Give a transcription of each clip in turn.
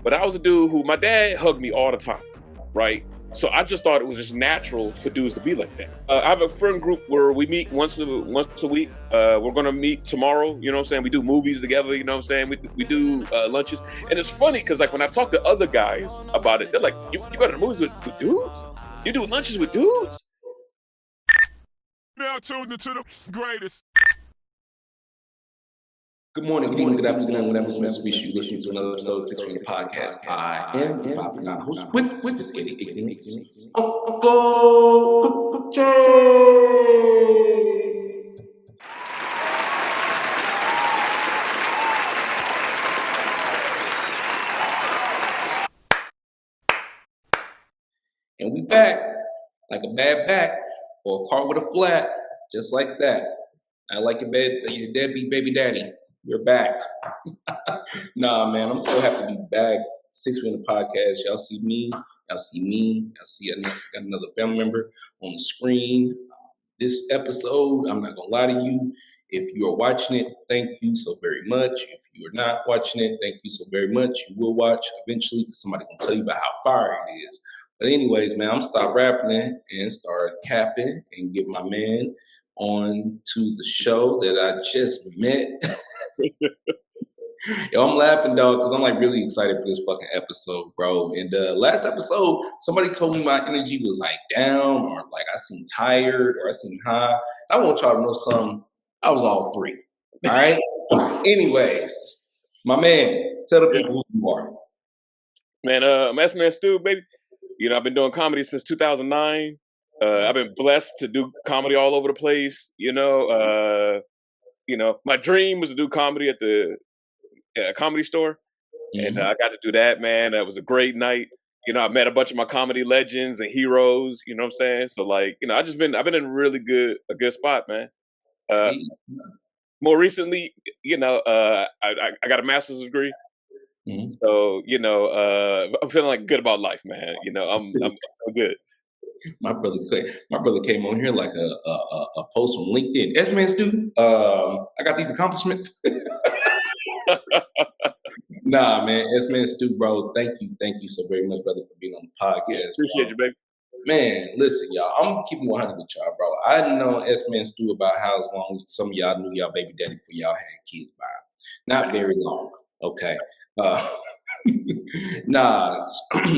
But I was a dude who my dad hugged me all the time, right? So I just thought it was just natural for dudes to be like that. I have a friend group where we meet once a week. We're gonna meet tomorrow. You know what I'm saying? We do movies together. You know what I'm saying? We do lunches, and it's funny because like when I talk to other guys about it, they're like, "You go to the movies with dudes? You do lunches with dudes?" Now tuned into the greatest. Good morning, good evening, good afternoon, whenever it's meant to reach you. Listen to another episode of 6 Finger Podcast. I am the 5 host with sophisticated ignorance, Uncle Jay. And we back like a bad back or a car with a flat, just like that. I like your deadbeat baby daddy. We're back. Nah, man, I'm so happy to be back. 6 Finger Podcast. Y'all see me. Y'all see got another family member on the screen. This episode, I'm not going to lie to you. If you are watching it, thank you so very much. If you are not watching it, thank you so very much. You will watch eventually because somebody can tell you about how fire it is. But anyways, man, I'm stop rapping it and start capping and get my man on to the show that I just met. Yo, I'm laughing, dog, because I'm like really excited for this fucking episode, bro. And last episode, somebody told me my energy was like down or like I seemed tired or I seemed high. I want y'all to know something. I was all three. All right? Anyways, my man, tell the people who you are. Man, I'm S-Man Stu, baby. You know, I've been doing comedy since 2009. I've been blessed to do comedy all over the place. You know, my dream was to do comedy at the Comedy Store, and I got to do that. Man, that was a great night. You know, I met a bunch of my comedy legends and heroes. You know what I'm saying? So, like, you know, I've been in a good spot, man. More recently, you know, I got a master's degree. Mm-hmm. So, you know, I'm feeling like good about life, man. You know, I'm good. My brother came on here like a post on LinkedIn. S-Man Stu, I got these accomplishments. Nah, man, S-Man Stu, bro, thank you so very much, brother, for being on the podcast. Appreciate you, baby. Man, listen, y'all, I'm keeping 100 with y'all, bro. I didn't know S-Man Stu about how long some of y'all knew y'all baby daddy before y'all had kids by. Not very long, okay? Nah,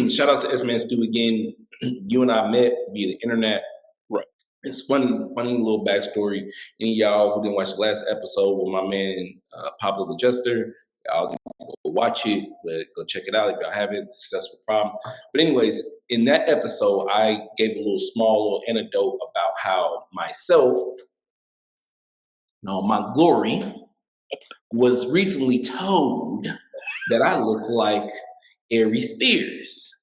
shout out to S-Man Stu again. You and I met via the internet. Right. It's funny little backstory. Any of y'all who didn't watch the last episode with my man, Pablo the Jester, y'all go watch it, but go check it out if y'all haven't. Successful problem. But anyways, in that episode, I gave a small anecdote about how myself, my glory, was recently told that I look like Ari Spears.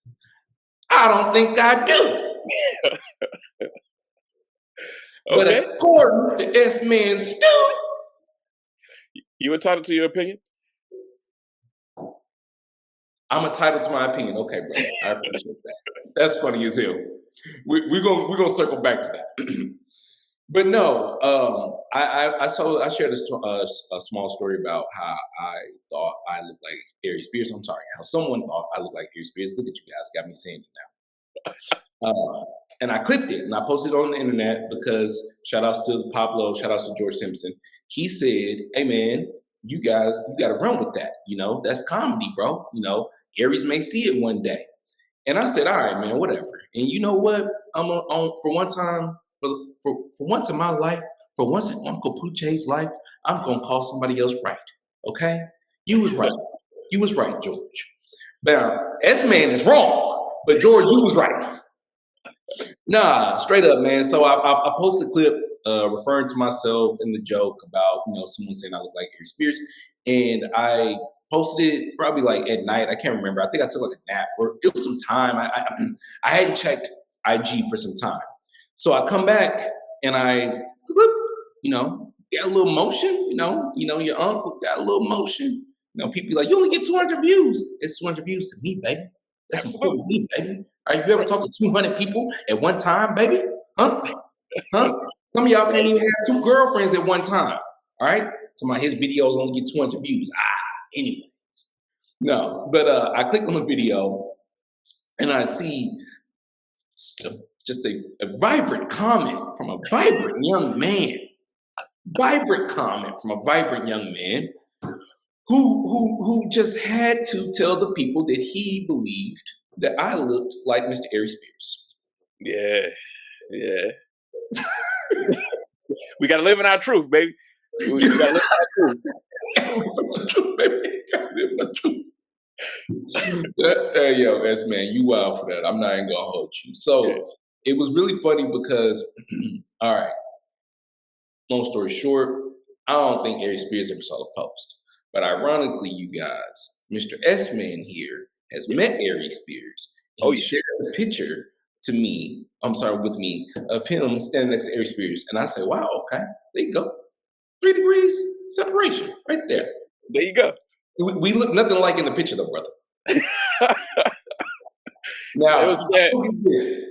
I don't think I do. But okay. According to S-Man Stu, you entitled to your opinion? I'm entitled to my opinion. Okay, bro. I appreciate that. That's funny as hell. We're gonna circle back to that. But no, I shared a small story about how I thought I looked like Ari Spears. I'm sorry, how someone thought I looked like Ari Spears. Look at you guys, got me saying it now. And I clipped it and I posted it on the internet because shout outs to Pablo, shout outs to George Simpson. He said, "Hey man, you got to run with that. You know, that's comedy, bro. You know, Aries may see it one day." And I said, "All right, man, whatever." And you know what? I'm on for one time. For once in my life, for once in Uncle Pooch's life, I'm going to call somebody else right, okay? You was right. You was right, George. Now, S-Man is wrong, but George, you was right. Nah, straight up, man. So I posted a clip referring to myself in the joke about, someone saying I look like Ari Spears. And I posted it probably like at night. I can't remember. I think I took like a nap or it was some time. I hadn't checked IG for some time. So I come back and I, got a little motion, your uncle got a little motion. People like, you only get 200 views. It's 200 views to me, baby. That's important to me, baby. All right, you ever talk to 200 people at one time, baby? Huh? Some of y'all can't even have 2 girlfriends at one time. All right? So his videos only get 200 views. Anyway. No, but I click on the video and I see just a vibrant comment from a vibrant young man. Vibrant comment from a vibrant young man who just had to tell the people that he believed that I looked like Mr. Ari Spears. Yeah, yeah. We gotta live in our truth, baby. We gotta live in our truth. Baby. Gotta live my truth. Hey, yo, S man, you wild for that. I'm not even gonna hold you. So it was really funny because, all right, long story short, I don't think Ari Spears ever saw the post. But ironically, you guys, Mr. S man here has met Ari Spears. He shared a picture with me of him standing next to Ari Spears. And I said, wow, okay, there you go. 3 degrees separation right there. There you go. We look nothing like in the picture, though, brother. Now,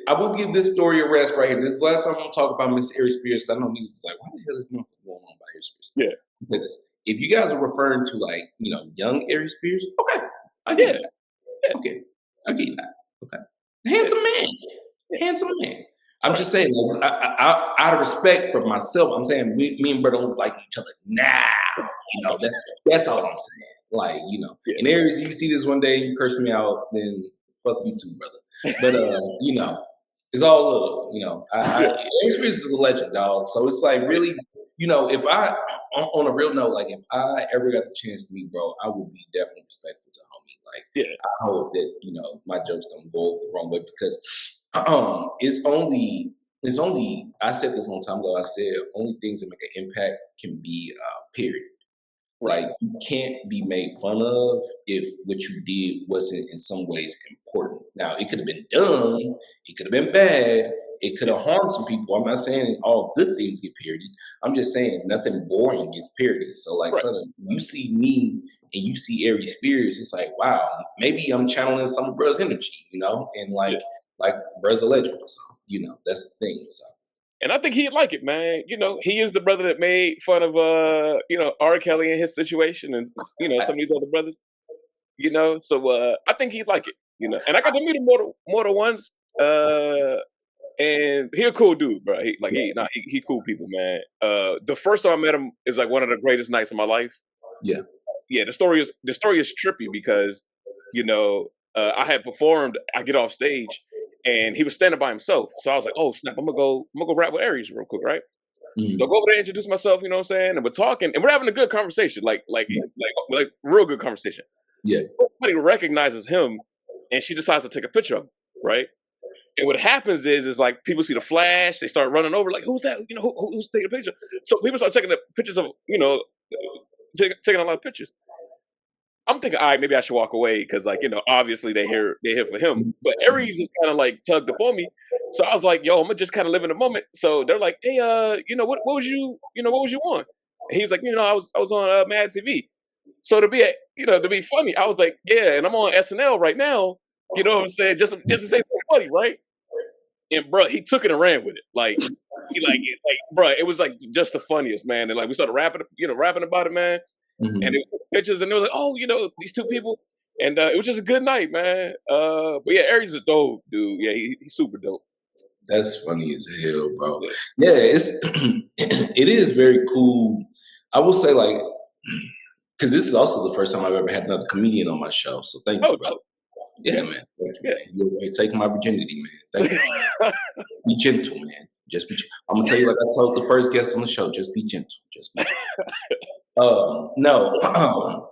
I will give this story a rest right here. This is the last time I'm going to talk about Mr. Ari Spears. I know niggas is like, why the hell is motherfucker going on about Ari Spears? Yeah. Say this. If you guys are referring to, like, young Ari Spears, okay. I get that. Yeah. Okay. I get that. Okay. Handsome man. Handsome man. I'm just saying, like, out of respect for myself, I'm saying me and brother don't like each other now. That's all I'm saying. Like, and Aries, you see this one day and you curse me out, then fuck you too, brother. But it's all love. Aries is a legend, dog. So it's like really, if I on a real note, like if I ever got the chance to meet bro, I would be definitely respectful to homie. Like I hope that my jokes don't go the wrong way because it's only I said this a long time ago. I said only things that make an impact can be period. Like you can't be made fun of if what you did wasn't in some ways important. Now it could have been dumb, it could have been bad, it could have harmed some people. I'm not saying all good things get parodied. I'm just saying nothing boring gets parodied. So like suddenly you see me and you see Ari Spears, it's like, wow, maybe I'm channeling some of bro's energy, and like bro's a legend. So, that's the thing. So and I think he'd like it, man. He is the brother that made fun of R. Kelly and his situation and some of these other brothers. So I think he'd like it, And I got to meet him more than once. And he a cool dude, bro. He cool people, man. The first time I met him is like one of the greatest nights of my life. Yeah. Yeah, the story is trippy because, I had performed, I get off stage and he was standing by himself. So I was like, oh snap, I'm gonna go rap with Aries real quick, right? Mm-hmm. So I go over there, introduce myself, you know what I'm saying? And we're talking and we're having a good conversation, like real good conversation. Yeah. Somebody recognizes him and she decides to take a picture of him, right? And what happens is like people see the flash, they start running over, like, who's that? Who's taking a picture? So people start taking the pictures of, taking a lot of pictures. I'm thinking, all right, maybe I should walk away because, obviously they're here for him. But Aries is kind of like tugged upon me, so I was like, yo, I'm gonna just kind of live in the moment. So they're like, hey, what was you on? And he's like, I was on Mad TV. So to be funny, I was like, yeah, and I'm on SNL right now. You know what I'm saying? Just to say something funny, right? And bro, he took it and ran with it. Like bro, it was like just the funniest, man. And like we started rapping about it, man. Mm-hmm. And it was pictures, and it was like, oh, these two people, and it was just a good night, man. But yeah, Aries is a dope dude. Yeah, he's super dope. That's funny as hell, bro. Yeah, it is very cool. I will say, like, because this is also the first time I've ever had another comedian on my show. So thank you, brother. Yeah, man. Thank you, man. You're taking my virginity, man. Thank you. Be gentle, man. Just be. I'm gonna tell you, like I told the first guest on the show, just be gentle. Just be gentle. No.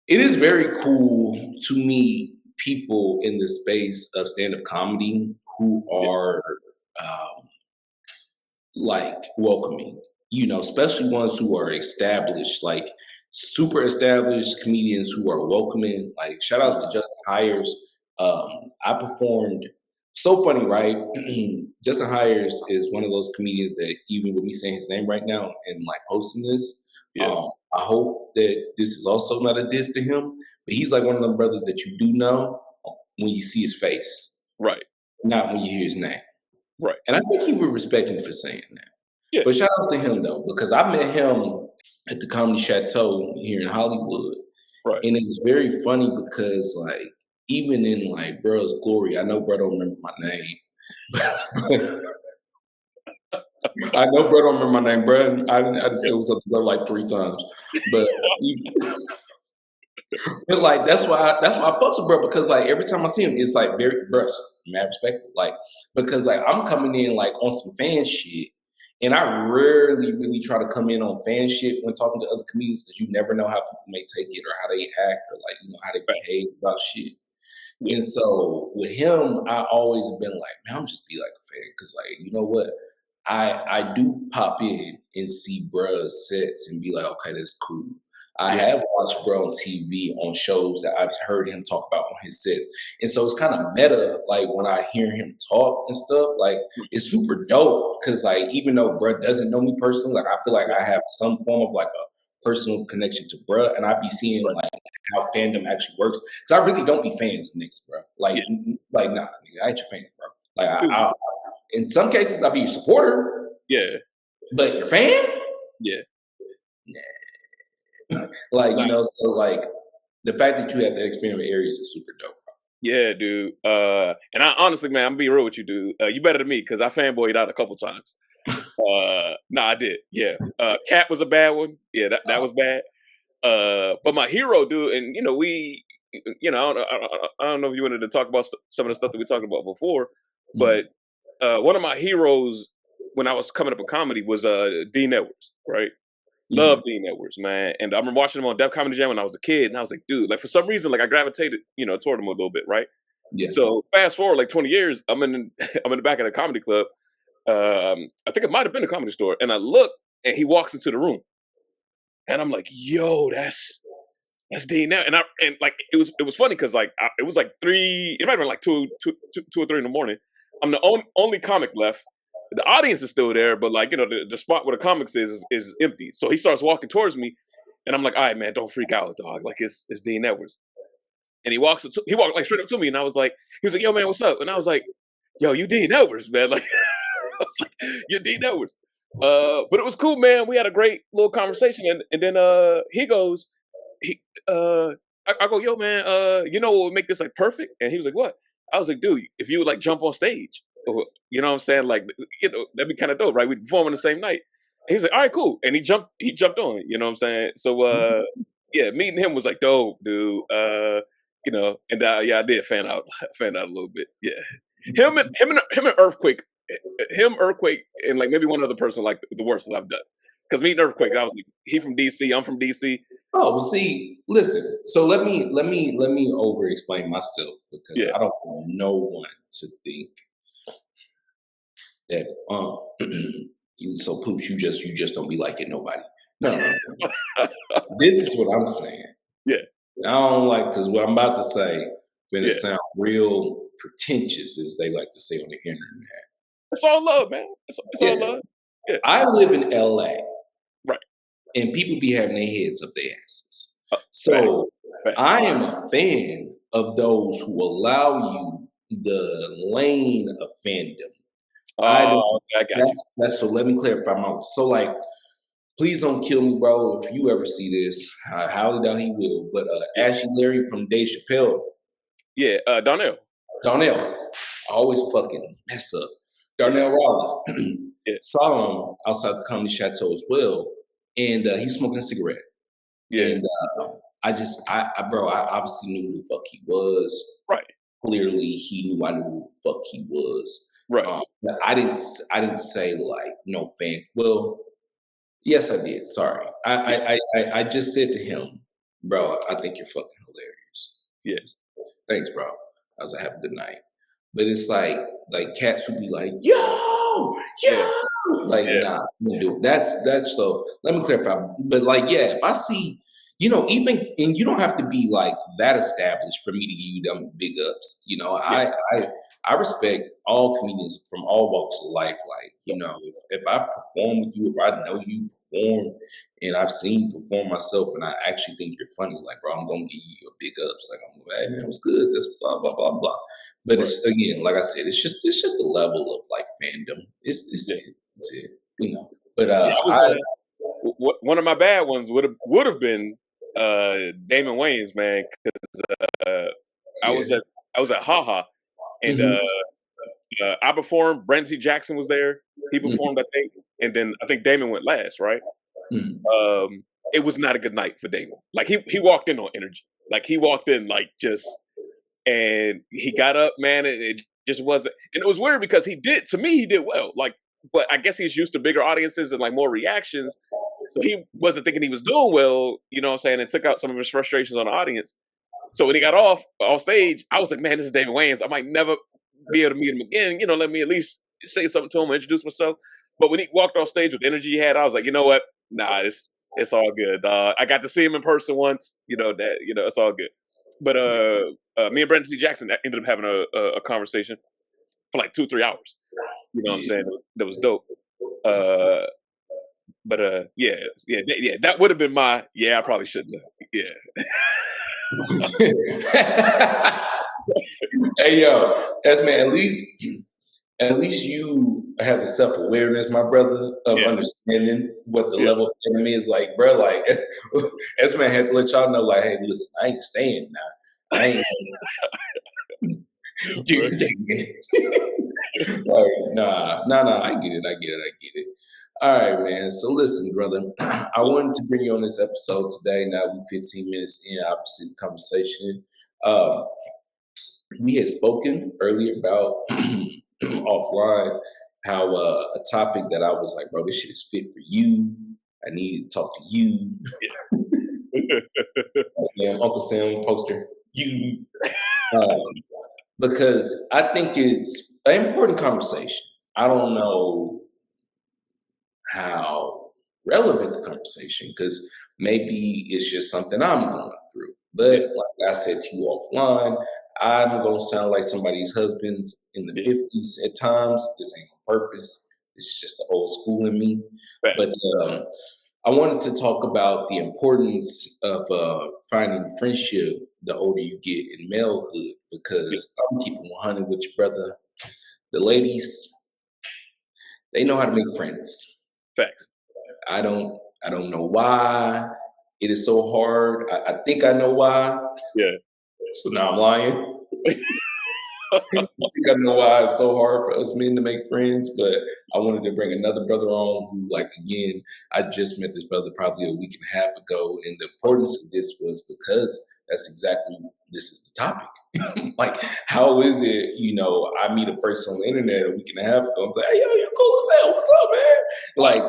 It is very cool to meet people in the space of stand-up comedy who are like welcoming, especially ones who are established, like super established comedians who are welcoming. Like shout outs to Justin Hires. I performed. So funny, right? Justin Hires is one of those comedians that even with me saying his name right now and like posting this, I hope that this is also not a diss to him, but he's like one of them brothers that you do know when you see his face. Right. Not when you hear his name. Right. And I think he would respect me for saying that. Yeah. But shout outs to him though, because I met him at the Comedy Chateau here in Hollywood. Right. And it was very funny because, like, even in like bruh's glory, I know bro don't remember my name, but I know bro don't remember my name, bro. I just said what's up to bro like 3 times, but but like that's why I fucks with bro because like every time I see him, it's like very bro, mad respectful, like because like I'm coming in like on some fan shit. And I rarely really try to come in on fan shit when talking to other comedians because you never know how people may take it or how they act or like how they Facts. behave about shit. Yeah. And so with him, I always have been like, man, I'm just be like a fan because, like, you know what? I do pop in and see bruh's sets and be like, okay, that's cool. I Yeah. have watched bro on TV on shows that I've heard him talk about on his sets. And so it's kind of meta, like when I hear him talk and stuff, like it's super dope because, like, even though bruh doesn't know me personally, like I feel like I have some form of like a personal connection to bruh, and I be seeing Right. like how fandom actually works. Because I really don't be fans of niggas, bro. Like, Yeah. nah, nigga, I ain't your fan, bro. Like, Dude. in some cases, I'll be your supporter, Yeah. but your fan, Yeah. like, Nah. so like the fact that you had that experience with Aries is super dope. Yeah, dude. And I honestly, man, I'm gonna be real with you, dude. You better than me because I fanboyed out a couple times. No, I did. Yeah. Cat was a bad one. Yeah, that was bad. But my hero, dude, and we, I don't know if you wanted to talk about some of the stuff that we talked about before, but one of my heroes when I was coming up in comedy was Dean Edwards, right? Love Dean Edwards, man. And I remember watching him on Def Comedy Jam when I was a kid, and I was like, dude, like for some reason, like I gravitated, toward him a little bit, right? Yeah. So fast forward like 20 years, I'm in I'm in the back of the comedy club. I think it might have been a comedy store, and I look, and he walks into the room, and I'm like, yo, that's Dean Edwards. And like it was funny because like it was like 3, it might have been like 2 or 3 in the morning. I'm the only comic left. The audience is still there, but like the spot where the comics is empty. So he starts walking towards me, and I'm like, all right, man, don't freak out, dog. Like it's Dean Edwards. And he walked like straight up to me, and he was like, yo, man, what's up? And I was like, yo, you Dean Edwards, man. Like I was like, you're Dean Edwards. But it was cool, man. We had a great little conversation, and then he goes, I go, yo, man, you know what would make this like perfect? And he was like, what? I was like, dude, if you would like jump on stage, or, you know what I'm saying? Like, that'd be kind of dope, right? We'd perform on the same night. And he's like, all right, cool. And he jumped on, you know what I'm saying? So, yeah, meeting him was like dope, dude. And yeah, I did fan out a little bit. Yeah. Him and Earthquake, Earthquake, and like maybe one other person like the worst that I've done. Because meeting Earthquake, I was like, he from DC, I'm from DC. Oh, well, see, listen. So let me over explain myself because Yeah. I don't want no one to think that so poops you just don't be liking nobody. No. This is what I'm saying. Yeah. I don't like because what I'm about to say gonna Yeah. sound real pretentious, as they like to say on the internet. It's all love, man. It's all Yeah. love. Yeah. I live in LA, Right. and people be having their heads up their asses. Facts. So Facts. I am a fan of those who allow you the lane of fandom. I I got you. that's so let me clarify my so like please don't kill me, bro. If you ever see this, I highly doubt he will. But Ashley Larry from Dave Chappelle, Yeah, Donnell. Darnell, I always fucking mess up. Darnell Rollins Yeah. saw him outside the Comedy Chateau as well, and he's smoking a cigarette. Yeah. And bro, I obviously knew who the fuck he was. Right. Clearly, he knew I knew who the fuck he was. Right. But I didn't say like no fan. Well, yes, I did. Sorry, I just said to him, bro, I think you're fucking hilarious. Yeah. Thanks, bro. I was like, have a good night. But it's like cats would be like, yo, like, nah, dude, that's so. Let me clarify. But like, yeah, if I see, even and you don't have to be like that established for me to give you them big ups. I respect all comedians from all walks of life. Like, if I've performed with you, if I know you perform, and I've seen you perform myself, and I actually think you're funny, like, bro, I'm gonna give you a big ups. Like, I'm like, hey man, it was good. That's blah blah blah blah. But it's again, like I said, it's just a level of like fandom. It's it. But one of my bad ones would have been Damon Wayans, man, because I Yeah. was at Haha, and Mhm. I performed. Brandon T. Jackson was there. He Mhm. performed, I think, and then I think Damon went last, right? Mhm. It was not a good night for Damon. Like he walked in on energy. Like he walked in like just, and he got up, man, and it just wasn't. And it was weird because he did well. Like, but I guess he's used to bigger audiences and like more reactions. So he wasn't thinking he was doing well, you know what I'm saying, and took out some of his frustrations on the audience. So when he got off stage, I was like, man, this is David Wayans. I might never be able to meet him again. You know, let me at least say something to him, introduce myself. But when he walked off stage with the energy he had, I was like, you know what? Nah, it's all good. I got to see him in person once. It's all good. But me and Brendan T. Jackson ended up having a conversation for like 2-3 hours. You know what I'm Yeah. saying? That was dope. Uh, but yeah, that would have been my yeah. I probably shouldn't have. Yeah, Hey yo, that's man. At least you have the self awareness, my brother, of yeah, understanding what the yeah. level of fame is. Like, bro, like, that's man had to let y'all know, like, hey, listen, I ain't staying now. I ain't. Right. Like, nah. I get it. All right, man. So listen, brother. I wanted to bring you on this episode today. Now we 15 minutes in, obviously, the conversation. Um, we had spoken earlier about offline how a topic that I was like, bro, this shit is fit for you. I need to talk to you. Damn, Uncle Sam poster. You. Um, because I think it's an important conversation. I don't know how relevant the conversation because maybe it's just something I'm going through. But Yeah, like I said to you offline, I'm going to sound like somebody's husband's in the yeah. 50s at times. This ain't on purpose. This is just the old school in me. But Facts. I wanted to talk about the importance of finding friendship the older you get in malehood Yeah, because I'm keeping 100 with your brother. The ladies, they know how to make friends. facts. I don't know why it is so hard. I think I know why. Yeah. So now I'm lying. I think I know why it's so hard for us men to make friends, but I wanted to bring another brother on who, like, again, I just met this brother probably a week and a half ago. And the importance of this was because that's exactly this is the topic. Like, how is it, I meet a person on the internet a week and a half ago, I'm like, hey, yo, you're cool as hell. What's up, man? Like,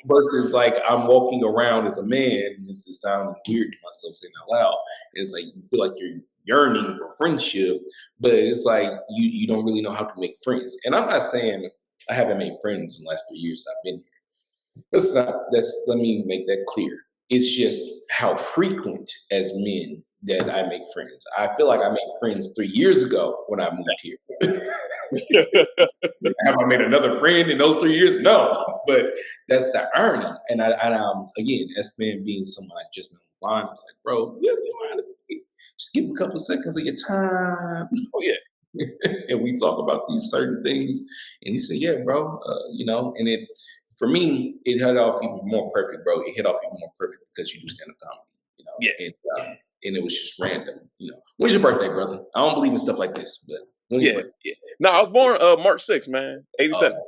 versus like I'm walking around as a man, and this is sounding weird to myself saying out loud. It's like you feel like you're yearning for friendship, but it's like you don't really know how to make friends. And I'm not saying I haven't made friends in the last 3 years I've been here. Let me make that clear. It's just how frequent as men that I make friends. I feel like I made friends 3 years ago when I moved Facts. here. Have I made another friend in those 3 years? No, but that's the irony. And again, as man being someone I just know online, I was like, bro, you mind if we just give a couple seconds of your time? Oh yeah. And we talk about these certain things. And he said, yeah, bro, and it, for me, it hit off even more perfect, bro. It hit off even more perfect because you do stand up comedy, Yeah. and it was just random. When's your birthday, brother? I don't believe in stuff like this, but when's your Yeah. birthday? Yeah. No, I was born March 6th, man. 87. Oh,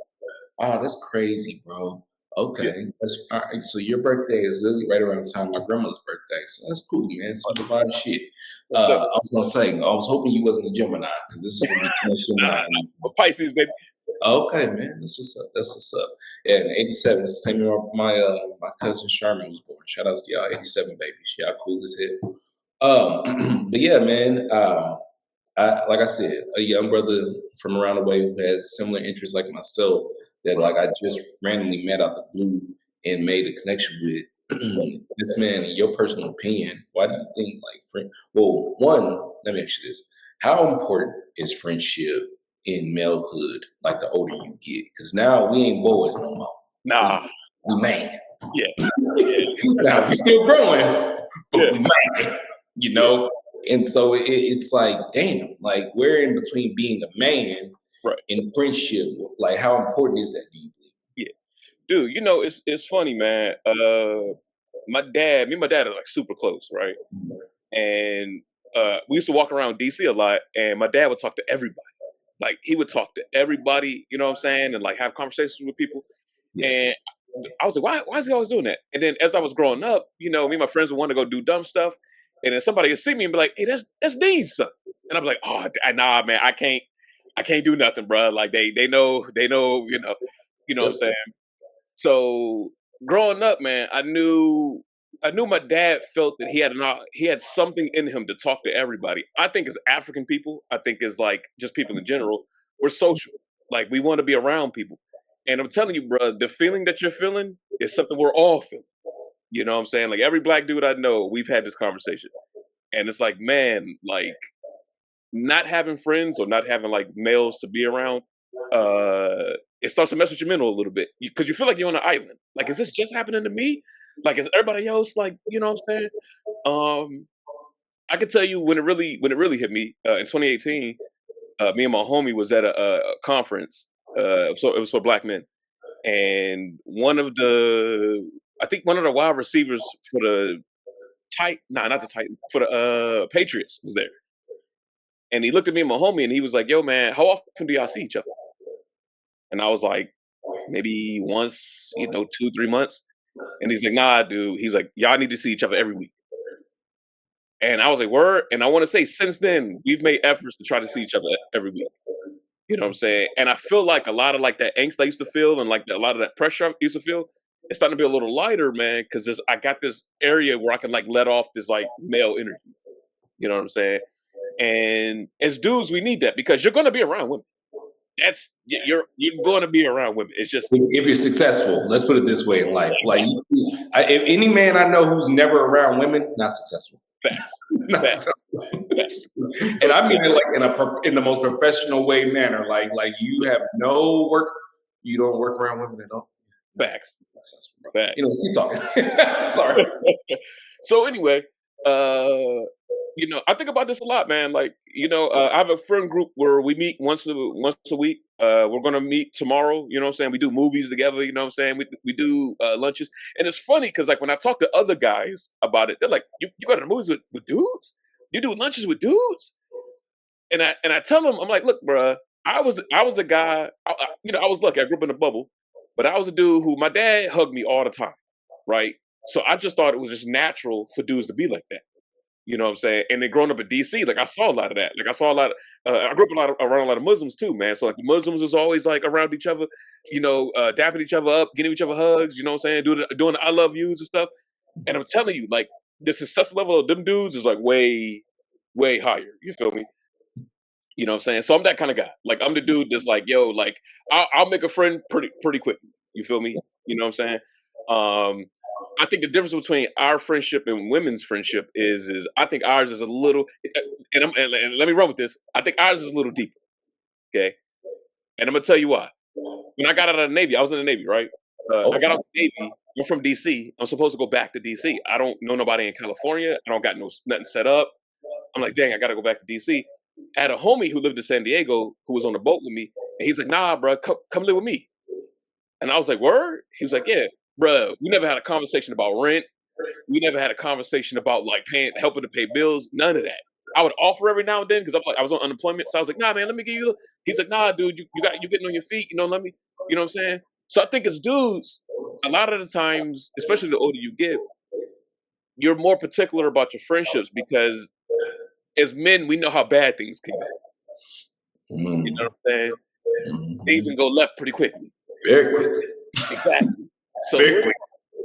oh, that's crazy, bro. Yeah. Okay. That's all right. So your birthday is literally right around the time of my grandmother's birthday. So that's cool, man. Some divine shit. That's dope. I was gonna say, I was hoping you wasn't a Gemini, because this is gonna be too much Nah, Gemini. I'm a Pisces, baby. Okay, man. That's what's up. That's what's up. Yeah, in '87, it's the same year my cousin Sherman was born. Shout outs to y'all, '87 babies. Y'all cool as hell. But yeah, man. Like I said, a young brother from around the way who has similar interests like myself that like I just randomly met out the blue and made a connection with. This man, in your personal opinion, why do you think like friend? Well, one, let me ask you this: how important is friendship in malehood? Like the older you get, because now we ain't boys no more. Nah. We man. Yeah. Yeah. Now we still growing, but Yeah. we man. You Yeah. know. And so it's like, damn, like we're in between being a man Right. and friendship. Like, how important is that? Do you believe? Yeah. Dude, it's funny, man. me and my dad are like super close, right? And we used to walk around DC a lot, and my dad would talk to everybody. Like he would talk to everybody, you know what I'm saying, and like have conversations with people. Yeah. And I was like, why is he always doing that? And then as I was growing up, you know, me and my friends would want to go do dumb stuff, and then somebody would see me and be like, "Hey, that's Dean's son," and I'm like, "Oh, nah, man, I can't do nothing, bro. Like they know, you know what I'm Yep. saying." So growing up, man, I knew my dad felt that he had something in him to talk to everybody. I think as African people, I think as like just people in general, we're social. Like we want to be around people. And I'm telling you, bro, the feeling that you're feeling is something we're all feeling. You know what I'm saying? Like every black dude I know, we've had this conversation. And it's like, man, like not having friends or not having like males to be around, it starts to mess with your mental a little bit because you feel like you're on an island. Like, is this just happening to me? Like, is everybody else like, you know what I'm saying? Um, I can tell you when it really hit me in 2018. Me and my homie was at a conference. So it was for black men, and I think one of the wide receivers for the not the Titan, for the Patriots was there. And he looked at me and my homie and he was like, "Yo, man, how often do y'all see each other?" And I was like, maybe once, 2, 3 months. And he's like, "Nah, dude." He's like, "Y'all need to see each other every week." And I was like, "Word." And I want to say since then, we've made efforts to try to see each other every week. You know what I'm saying? And I feel like a lot of like that angst I used to feel and like a lot of that pressure I used to feel, it's starting to be a little lighter, man, because I got this area where I can like let off this like male energy. You know what I'm saying? And as dudes, we need that because you're gonna be around women. You're going to be around women. It's just If you're successful, let's put it this way in life. Like, exactly if any man I know who's never around women, not successful. facts, Not facts, successful. facts. And So I mean it like in the most professional way manner. Like you have no work, you don't work around women at all. facts, Successful, bro. facts. Let's keep talking. Sorry. So anyway, uh, I think about this a lot, man. Like, I have a friend group where we meet once a week. We're gonna meet tomorrow. You know what I'm saying? We do movies together. You know what I'm saying? We do lunches, and it's funny because like when I talk to other guys about it, they're like, "You go to the movies with dudes? You do lunches with dudes?" And I tell them, I'm like, "Look, bruh, I was the guy. I was lucky. I grew up in a bubble, but I was a dude who my dad hugged me all the time, right? So I just thought it was just natural for dudes to be like that." You know what I'm saying? And then growing up in DC, like I saw a lot of that. Like I saw a lot of, I grew up around a lot of Muslims too, man. So like the Muslims was always like around each other, dapping each other up, getting each other hugs. You know what I'm saying? Doing the I love yous and stuff. And I'm telling you, like the success level of them dudes is like way, way higher. You feel me? You know what I'm saying? So I'm that kind of guy. Like I'm the dude that's like, yo, like I'll make a friend pretty quickly. You feel me? You know what I'm saying? Um, I think the difference between our friendship and women's friendship is I think ours is a little, and let me run with this. I think ours is a little deeper. Okay, and I'm gonna tell you why. When I got out of the Navy, I was in the Navy, right? I got out of the Navy. I'm from DC. I'm supposed to go back to DC. I don't know nobody in California. I don't got nothing set up. I'm like, dang, I got to go back to DC. I had a homie who lived in San Diego who was on the boat with me, and he's like, "Nah, bro, come live with me." And I was like, "Word?" He was like, "Yeah, bro. We never had a conversation about rent. We never had a conversation about like helping to pay bills. None of that. I would offer every now and then because I was on unemployment. So I was like, "Nah, man, let me give you." He's like, "Nah, dude, you getting on your feet. Let me. You know what I'm saying?" So I think as dudes, a lot of the times, especially the older you get, you're more particular about your friendships because as men, we know how bad things can go. You know Mm, what I'm saying? Things mhm. can go left pretty quickly. Very quickly. Exactly. So Very quickly.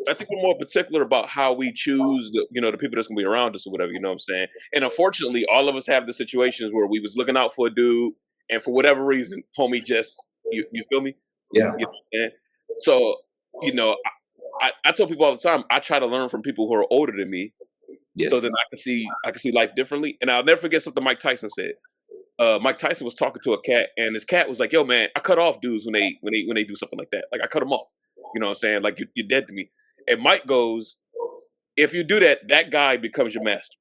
I think we're more particular about how we choose the people that's gonna be around us or whatever, you know what I'm saying? And unfortunately, all of us have the situations where we was looking out for a dude and for whatever reason, homie just you feel me? Yeah. You know what I'm saying? So, you know, I tell people all the time, I try to learn from people who are older than me so Yes. then I can see life differently. And I'll never forget something Mike Tyson said. Mike Tyson was talking to a cat, and his cat was like, "Yo, man, I cut off dudes when they do something like that. Like I cut them off. You know what I'm saying? Like you're dead to me." And Mike goes, "If you do that, that guy becomes your master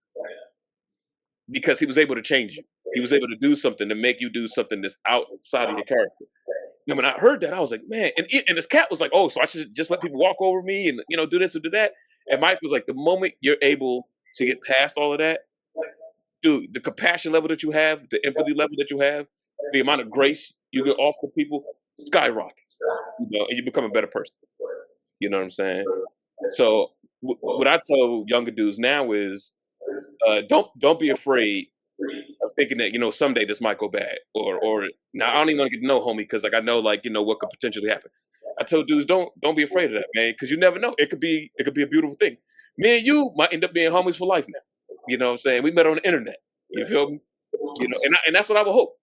because he was able to change you. He was able to do something to make you do something that's outside of your character." And when I heard that, I was like, "Man!" And his cat was like, "Oh, so I should just let people walk over me and do this or do that?" And Mike was like, the moment you're able to get past all of that, dude, the compassion level that you have, the empathy level that you have, the amount of grace you get off the people skyrockets. And you become a better person. You know what I'm saying? So what I tell younger dudes now is, don't be afraid of thinking that someday this might go bad, or now I don't even want to get to know homie because like I know like what could potentially happen. I tell dudes don't be afraid of that, man, because you never know. It could be a beautiful thing. Me and you might end up being homies for life now. You know what I'm saying? We met on the internet. You feel me? And that's what I would hope.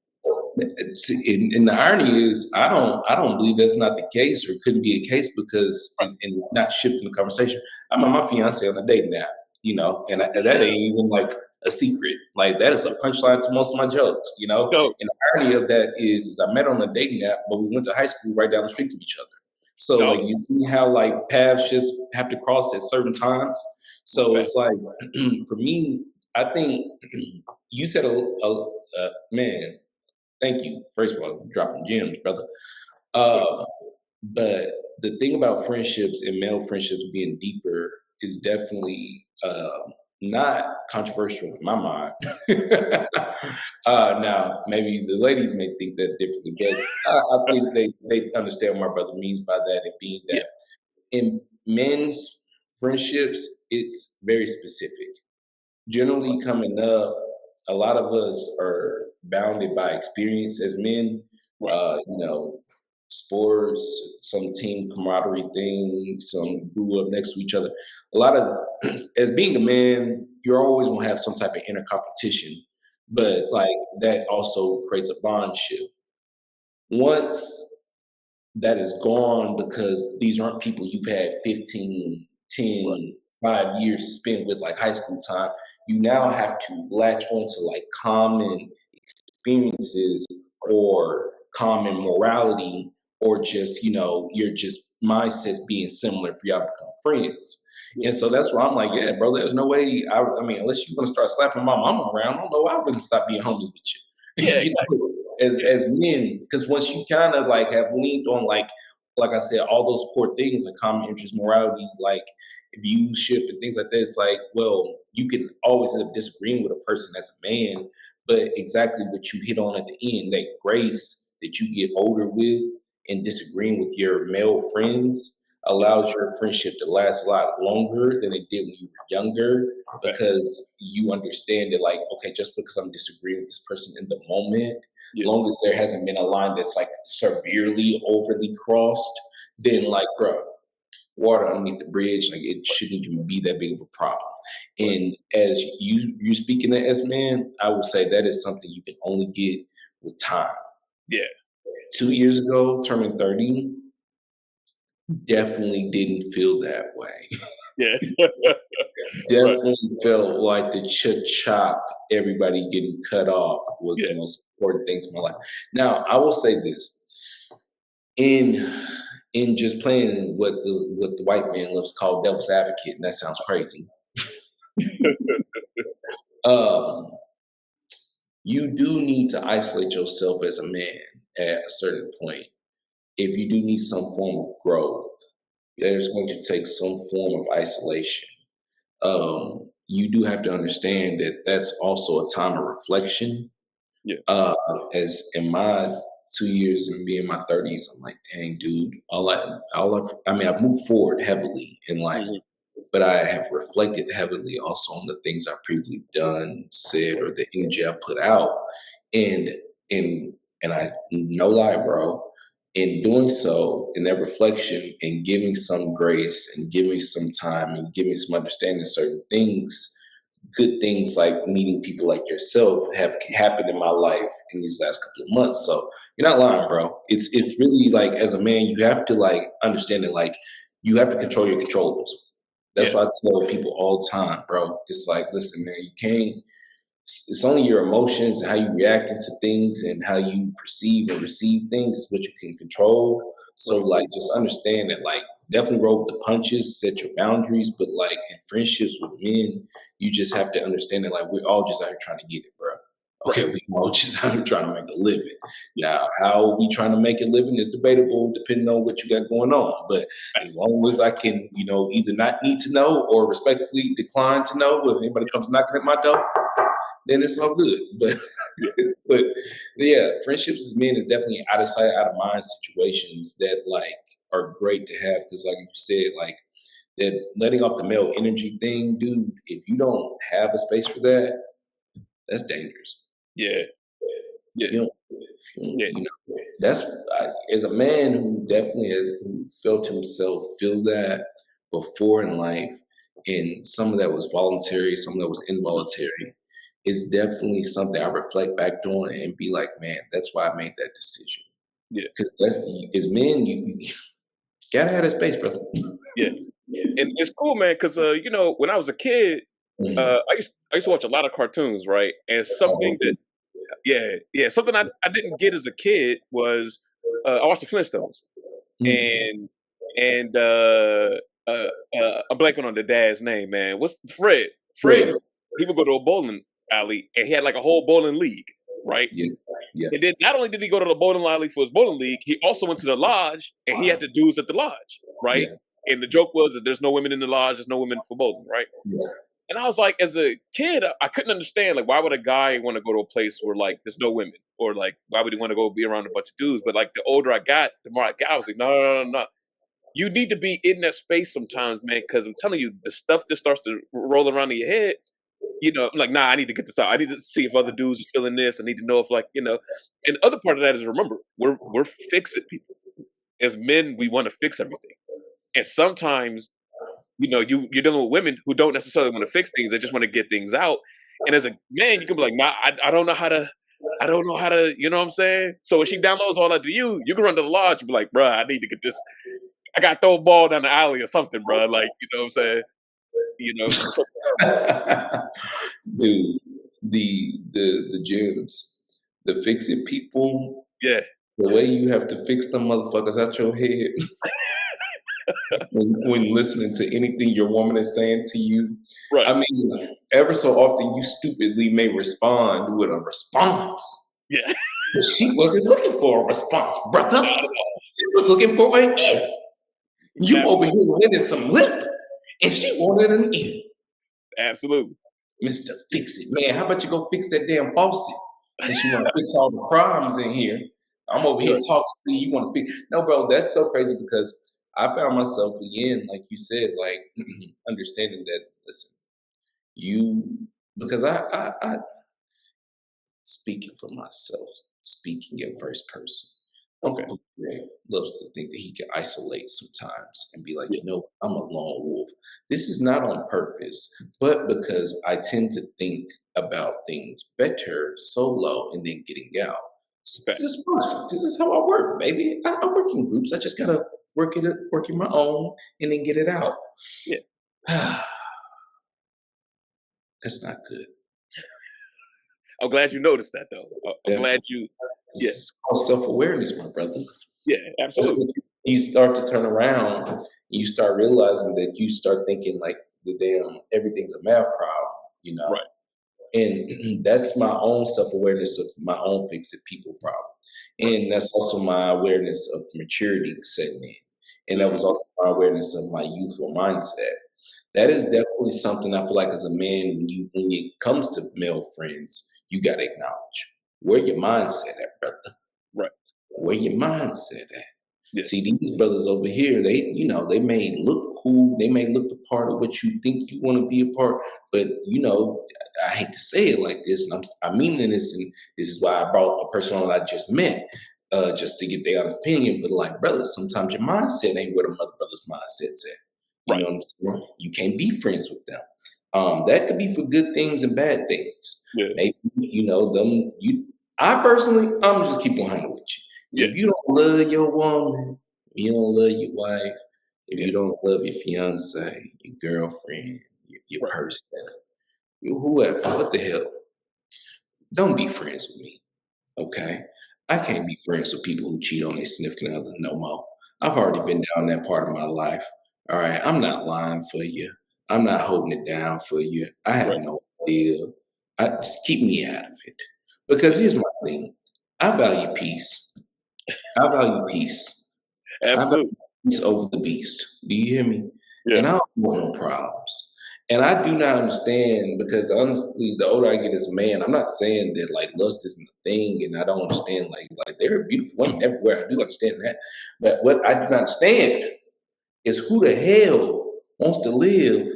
And the irony is, I don't believe that's not the case, or couldn't be a case, because, and not shifting the conversation. I'm on my fiance on a dating app, and that ain't even like a secret. Like, that is a punchline to most of my jokes, Dope, And the irony of that is I met on a dating app, but we went to high school right down the street from each other. So dope. like, you see how like paths just have to cross at certain times. So Fact. it's like, for me, I think you said man. Thank you. First of all, dropping gems, brother. Uh, but the thing about friendships and male friendships being deeper is definitely not controversial in my mind. Now, maybe the ladies may think that differently, but I think they understand what my brother means by that, and being Yeah, that in men's friendships, it's very specific. Generally, coming up, a lot of us are bounded by experience as men. right. Sports, some team camaraderie thing, some grew up next to each other. A lot of, as being a man, you're always gonna have some type of inner competition, but like that also creates a bondship. Once that is gone, because these aren't people you've had 15, Right. 10, 5 years to spend with, like high school time. You now have to latch onto like common experiences, or common morality, or just, you're just mindsets being similar for y'all to become friends. Yeah. And so that's why I'm like, yeah, bro, there's no way. I mean, unless you're gonna start slapping my mama around, I don't know. I wouldn't stop being homies with you. Yeah, exactly. Yeah, As men, because once you kind of like have leaned on like I said, all those core things like common interest, morality, like viewship and things like that, it's like, well, you can always end up disagreeing with a person as a man, but exactly what you hit on at the end, that grace that you get older with, and disagreeing with your male friends, yeah. allows your friendship to last a lot longer than it did when you were younger, Fact. because you understand that, like, okay, just because I'm disagreeing with this person in the moment, Yeah. long as there hasn't been a line that's like severely overly crossed, then like, bro, water underneath the bridge, like it shouldn't even be that big of a problem. Right. And as you speaking to as man, I would say that is something you can only get with time. Yeah. 2 years ago, turning 30, definitely didn't feel that way. Yeah. Right. Definitely felt like the chop, everybody getting cut off, was Yeah. the most important thing to my life. Now, I will say this. In just playing what the white man loves to call devil's advocate, and that sounds crazy. Um, you do need to isolate yourself as a man at a certain point. If you do need some form of growth, there's going to take some form of isolation. You do have to understand that that's also a time of reflection. Yeah. Uh, as in my 2 years and being in my 30s, I'm like, dang, dude, I mean, I've moved forward heavily in life, Mhm. but I have reflected heavily also on the things I've previously done, said, or the energy I put out. And and and I, no lie, bro, in doing so, in that reflection and giving some grace and giving some time and giving some understanding of certain things, good things like meeting people like yourself have happened in my life in these last couple of months. So you're not lying, bro. It's really like, as a man, you have to like understand that, like, you have to control your controllables. That's Yeah. what I tell people all the time, bro. It's like, listen, man, you can't. It's only your emotions and how you react into things and how you perceive and receive things is what you can control. So, Right. like, just understand that, like, definitely roll with the punches, set your boundaries, but like in friendships with men, you just have to understand that, like, we're all just out here trying to get it, bro. Right. Okay, we know just how you're trying to make a living. Now, how we trying to make a living is debatable depending on what you got going on. But as Nice. long as I can, either not need to know or respectfully decline to know if anybody comes knocking at my door, then it's all good. But Yeah. but yeah, friendships as men is definitely out of sight, out of mind situations that like are great to have because like you said, like that letting off the male energy thing, dude, if you don't have a space for that, that's dangerous. Yeah. Yeah. Yeah. That's as a man who definitely has who felt himself feel that before in life, and some of that was voluntary, some of that was involuntary. It's definitely something I reflect back on and be like, man, that's why I made that decision. Yeah. Because as men, you gotta have that space, brother. Yeah. And it's cool, man, because when I was a kid, Mhm. I used to watch a lot of cartoons, right? And Oh, something me that too. yeah, something I didn't get as a kid was I watched the Flintstones Mhm. and and I'm blanking on the dad's name, man. What's Fred? Fred, Fred. he would go to a bowling alley and he had like a whole bowling league, right? Yeah, yeah. And then not only did he go to the bowling alley for his bowling league, he also went to the lodge and he had the dudes at the lodge, right? Yeah, And the joke was that there's no women in the lodge, there's no women for bowling, right? yeah, And I was like, as a kid, I couldn't understand like why would a guy want to go to a place where like there's no women, or like why would he want to go be around a bunch of dudes? But like the older I got, the more I got, I was like, no, no, no, no, no. You need to be in that space sometimes, man, because I'm telling you, the stuff that starts to roll around in your head, I'm like, nah, I need to get this out. I need to see if other dudes are feeling this. I need to know if and the other part of that is remember, we're fix it people. As men, we want to fix everything. And sometimes you're dealing with women who don't necessarily want to fix things; they just want to get things out. And as a man, you can be like, "Nah, I don't know how to, I don't know how to," you know what I'm saying? So when she downloads all that to you, you can run to the lodge and be like, "Bruh, I need to get this. I got to throw a ball down the alley or something, bruh." Like, you know what I'm saying? So Dude, the gyms, the fix it people, yeah, the way you have to fix them motherfuckers out your head when listening to anything your woman is saying to you. right, I mean, ever so often you stupidly may respond with a response. yeah, But she wasn't looking for a response, brother. not at all. She was looking for an ear. You over here Absolutely, wanted some lip, and she wanted an ear. absolutely. Mr. Fix It. Man, how about you go fix that damn faucet? Since you want to fix all the problems in here. I'm over here Right, talking to you. You want to fix. No, bro, that's so crazy because I found myself again, like you said, like understanding that, listen, you, because I speaking for myself, speaking in first person. okay, Uncle Greg loves to think that he can isolate sometimes and be like, yeah, I'm a lone wolf. This is not on purpose, but because I tend to think about things better solo and then getting out. facts. This is how I work, baby. I work in groups. I just gotta work in my own and then get it out. Yeah, That's not good. I'm glad you noticed that though. I'm glad Definitely. you, yeah, This is called self-awareness, my brother. yeah, That's absolutely, when you start to turn around, you start realizing that you start thinking like the damn everything's a math problem, you know. right, And that's my own self-awareness of my own fix it people problem. right, And that's also my awareness of maturity setting in. And that hmm was also my awareness of my youthful mindset. That is definitely something I feel like as a man, when it comes to male friends, you gotta acknowledge where your mindset at, brother. right, Where your mindset at. yeah, See, these brothers over here, they may look cool, they may look the part of what you think you want to be a part, but I hate to say it like this, and I mean this, and this is why I brought a person on that I just met, just to get their honest opinion. But like, brothers, sometimes your mindset ain't where the mother brother's mindset's at. You right, know what I'm saying? You can't be friends with them. That could be for good things and bad things. yeah, Maybe them. I personally, I'm just keep 100 with you. yeah, If you don't love your woman, if you don't love your wife, if yeah, you don't love your fiance, your girlfriend, your right, person, whoever, what the hell, don't be friends with me, okay? I can't be friends with people who cheat on their significant other no more. I've already been down that part of my life. All right, I'm not lying for you. I'm not holding it down for you. I have right, no idea. Just keep me out of it. Because here's my thing. I value peace. I value peace. I value Absolutely. peace over the beast. Do you hear me? Yeah. And I don't want no problems. And I do not understand because honestly, the older I get as a man, I'm not saying that like lust isn't a thing, and I don't understand like there are beautiful women everywhere. I do understand that, but what I do not understand is who the hell wants to live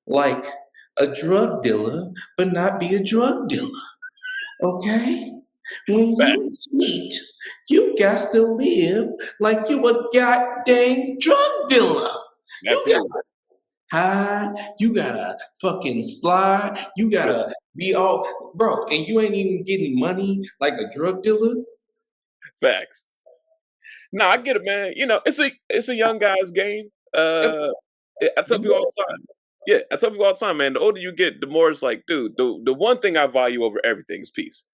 like a drug dealer but not be a drug dealer. Okay? When you Facts. cheat, you got to live like you a goddamn drug dealer. You got Absolutely. hide, you gotta fucking slide, you Yeah. gotta be all bro, and you ain't even getting money like a drug dealer. Facts. No, I get it, man. It's a young guy's game. Yep, I tell you people all go. the time. Yeah, I tell people all the time, man. The older you get, the more it's like, dude, the one thing I value over everything is peace.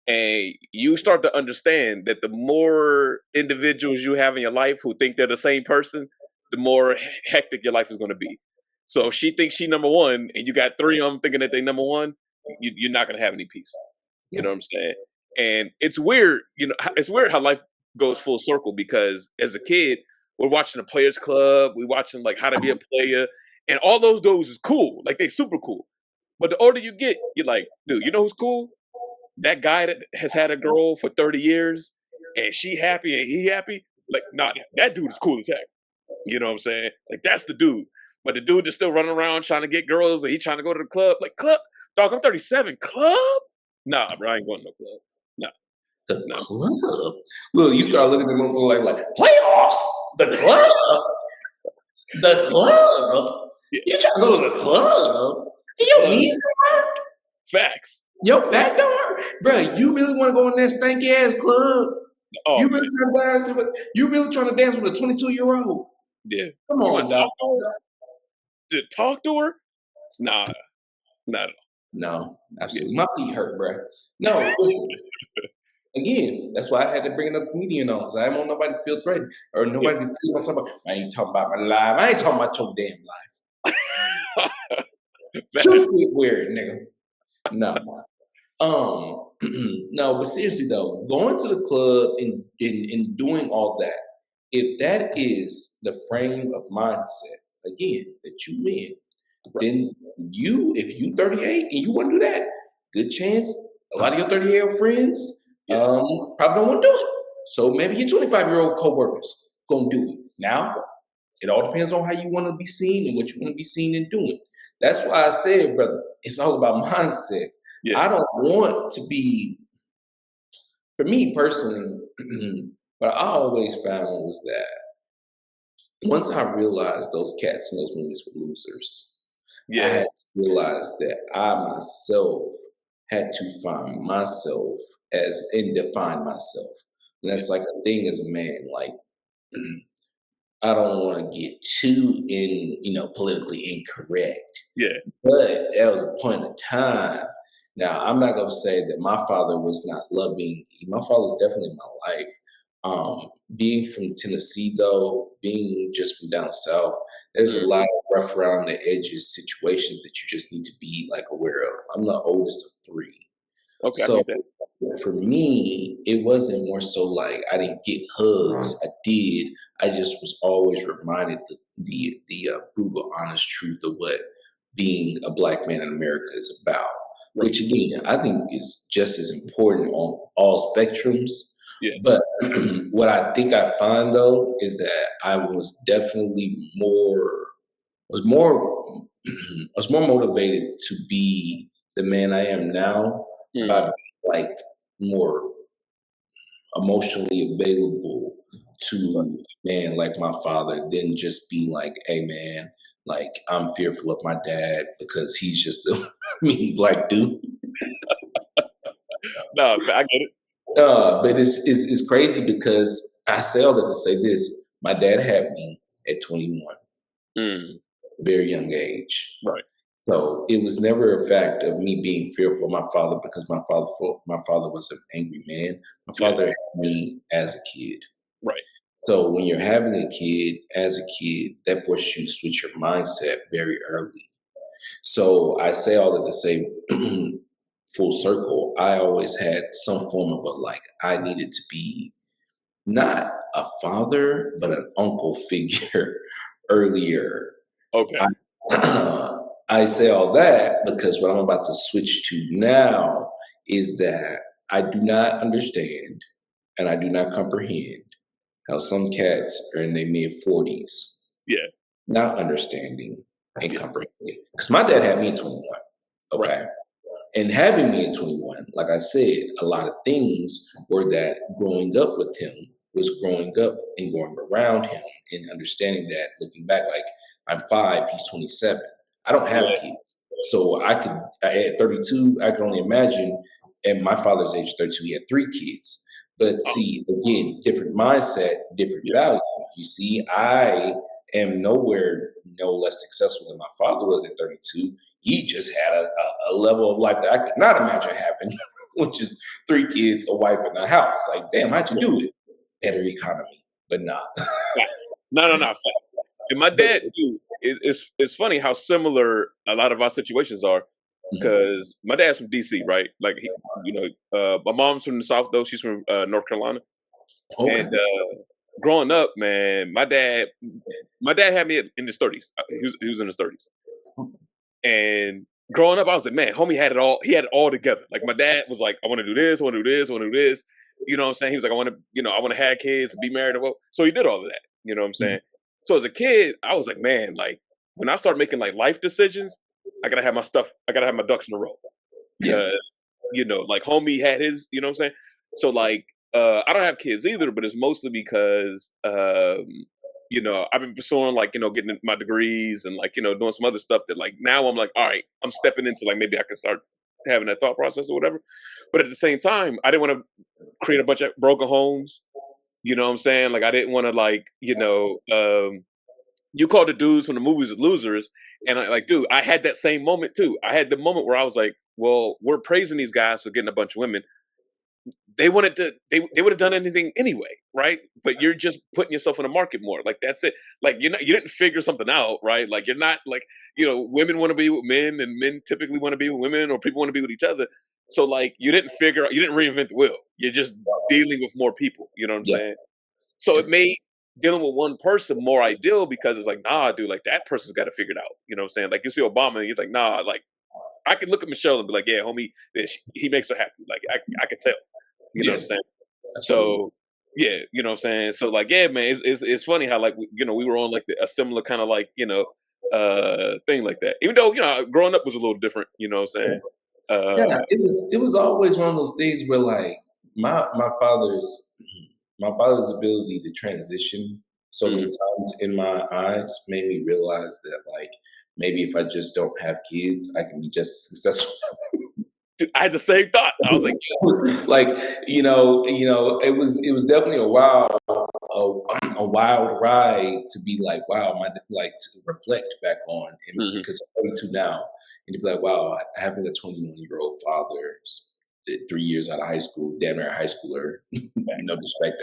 And you start to understand that the more individuals you have in your life who think they're the same person, the more hectic your life is going to be. So if she thinks she number one, and you got three of them thinking that they number one, you're not going to have any peace. You Yeah, know what I'm saying? And it's weird, it's weird how life goes full circle because as a kid, we're watching the Players Club, we're watching like How to Be a Player, and all those dudes is cool, like they super cool. But the older you get, you're like, dude, you know who's cool? That guy that has had a girl for 30 years and she happy and he happy. Like, nah, that dude is cool as heck. You know what I'm saying? Like, that's the dude. But the dude that's still running around trying to get girls and he trying to go to the club, like, club, dog, I'm 37. Club? Nah, bro, I ain't going to no club. Nah, the nah. club. Look, you Yeah, start looking at them like playoffs. The club. The club. yeah, You trying to go to the club? Your club. knees don't hurt. Facts. Your back don't hurt, bro. You really want to go in that stanky ass club? Oh, You man. really trying to dance with? You really trying to dance with a 22-year-old? Yeah. Come You on, want to dog. talk to her? To talk to her? Nah, not at all. No, Yeah. absolutely. My feet hurt, bro. No, listen. Again, that's why I had to bring another comedian on because I didn't want nobody to feel threatened or Yeah. nobody to feel I'm talking about. I ain't talking about my life. I ain't talking about your damn life. Facts. Truthfully weird, nigga. No. No, but seriously though, going to the club and doing all that, if that is the frame of mindset, again, that you in, Right. then if you 38 and you want to do that, good chance a lot of your 38-year-old friends Yeah. probably don't want to do it. So maybe your 25-year-old coworkers gonna do it. Now, it all depends on how you want to be seen and what you want to be seen in doing. That's why I said, brother, it's all about mindset. Yeah. I don't want to be, for me personally, what I always found was that once I realized those cats in those movies were losers, I Yeah. had to realize that I myself had to find myself as and define myself. And Yeah. that's like a thing as a man. Like I don't want to get too politically incorrect. Yeah. But that was a point of time. Now, I'm not gonna say that my father was not loving. My father was definitely in my life. Being from Tennessee, though, being just from down south, there's a Mm. lot of rough around the edges situations that you just need to be like aware of. I'm the oldest of three, Okay, I so get that. for me, it wasn't more so like I didn't get hugs. I did. I just was always reminded the brutal, honest truth of what being a black man in America is about. Right. Which again, I think is just as important on all spectrums. Yeah. But what I think I find though is that I was definitely was more was more motivated to be the man I am now by Mm. being, like more emotionally available Right. to a man like my father than just be like, hey man, like I'm fearful of my dad because he's just a mean black dude. No, I get it. But it's crazy because I say all that to say this. My dad had me at 21, Mm. very young age. Right. So it was never a fact of me being fearful of my father because my father was an angry man. My Yeah. father had me as a kid. Right. So when you're having a kid as a kid, that forces you to switch your mindset very early. So I say all that to say, full circle, I always had some form of I needed to be not a father, but an uncle figure earlier. Okay. I, I say all that because what I'm about to switch to now is that I do not understand and I do not comprehend how some cats are in their mid 40s Yeah. not understanding and Yeah. comprehending. Because my dad had me at 21, Right. okay? And having me at 21, like I said, a lot of things were that growing up with him was growing up and going around him and understanding that looking back, like I'm 5, he's 27. I don't have Yeah. kids. So at 32, I can only imagine at my father's age, 32, he had 3 kids. But Oh, see, again, different mindset, different yeah. value. You see, I am nowhere no less successful than my father was at 32. He just had a level of life that I could not imagine having, which is 3 kids, a wife, and a house. Like, damn, how'd you do it? Better economy, but nah. Facts. No. Facts. And my But dad too. It's funny how similar a lot of our situations are. mhm, Because my dad's from DC, right? Like my mom's from the South though. She's from North Carolina. okay, And growing up, man, my dad had me in his 30s. He was in his 30s. And growing up, I was like, man, homie had it all. He had it all together. Like my dad was like, I want to do this, I want to do this, I want to do this. You know what I'm saying? He was like, I want to have kids, be married. So he did all of that. You know what I'm mhm, saying? So as a kid, I was like, man, like when I start making like life decisions, I gotta have my stuff. I gotta have my ducks in a row. yeah, Cause like homie had his. You know what I'm saying? So like, I don't have kids either, but it's mostly because I've been pursuing like, getting my degrees and like, doing some other stuff that like now I'm like, all right, I'm stepping into like maybe I can start having that thought process or whatever. But at the same time, I didn't want to create a bunch of broken homes. You know what I'm saying? Like I didn't want to like, you call the dudes from the movies losers. And I like, dude, I had that same moment too. I had the moment where I was like, well, we're praising these guys for getting a bunch of women. They would have done anything anyway, right? But you're just putting yourself in the market more. Like that's it. Like you didn't figure something out, right? Like you're not like, women want to be with men and men typically want to be with women or people want to be with each other. So like you didn't reinvent the wheel. You're just dealing with more people. You know what I'm yeah, saying? So yeah, it made dealing with one person more ideal because it's like, nah, dude, like that person's got to figure it out. You know what I'm saying? Like you see Obama and he's like, nah, like I could look at Michelle and be like, yeah, homie, he makes her happy. Like I could tell. You know what I'm yes, saying? absolutely, So yeah, you know what I'm saying. So like, yeah, man, it's funny how like we were on like a similar kind of like thing like that. Even though growing up was a little different. You know what I'm yeah. saying? Yeah, it was always one of those things where like my father's my father's ability to transition so many Mhm. times in my eyes made me realize that like maybe if I just don't have kids, I can be just as successful. Dude, I had the same thought. I was like, Like it was definitely a wild ride to be like wow like to reflect back on and mhm. because I'm 32 now and to be like wow having a 21-year-old father 3 years out of high school damn near a high schooler no disrespect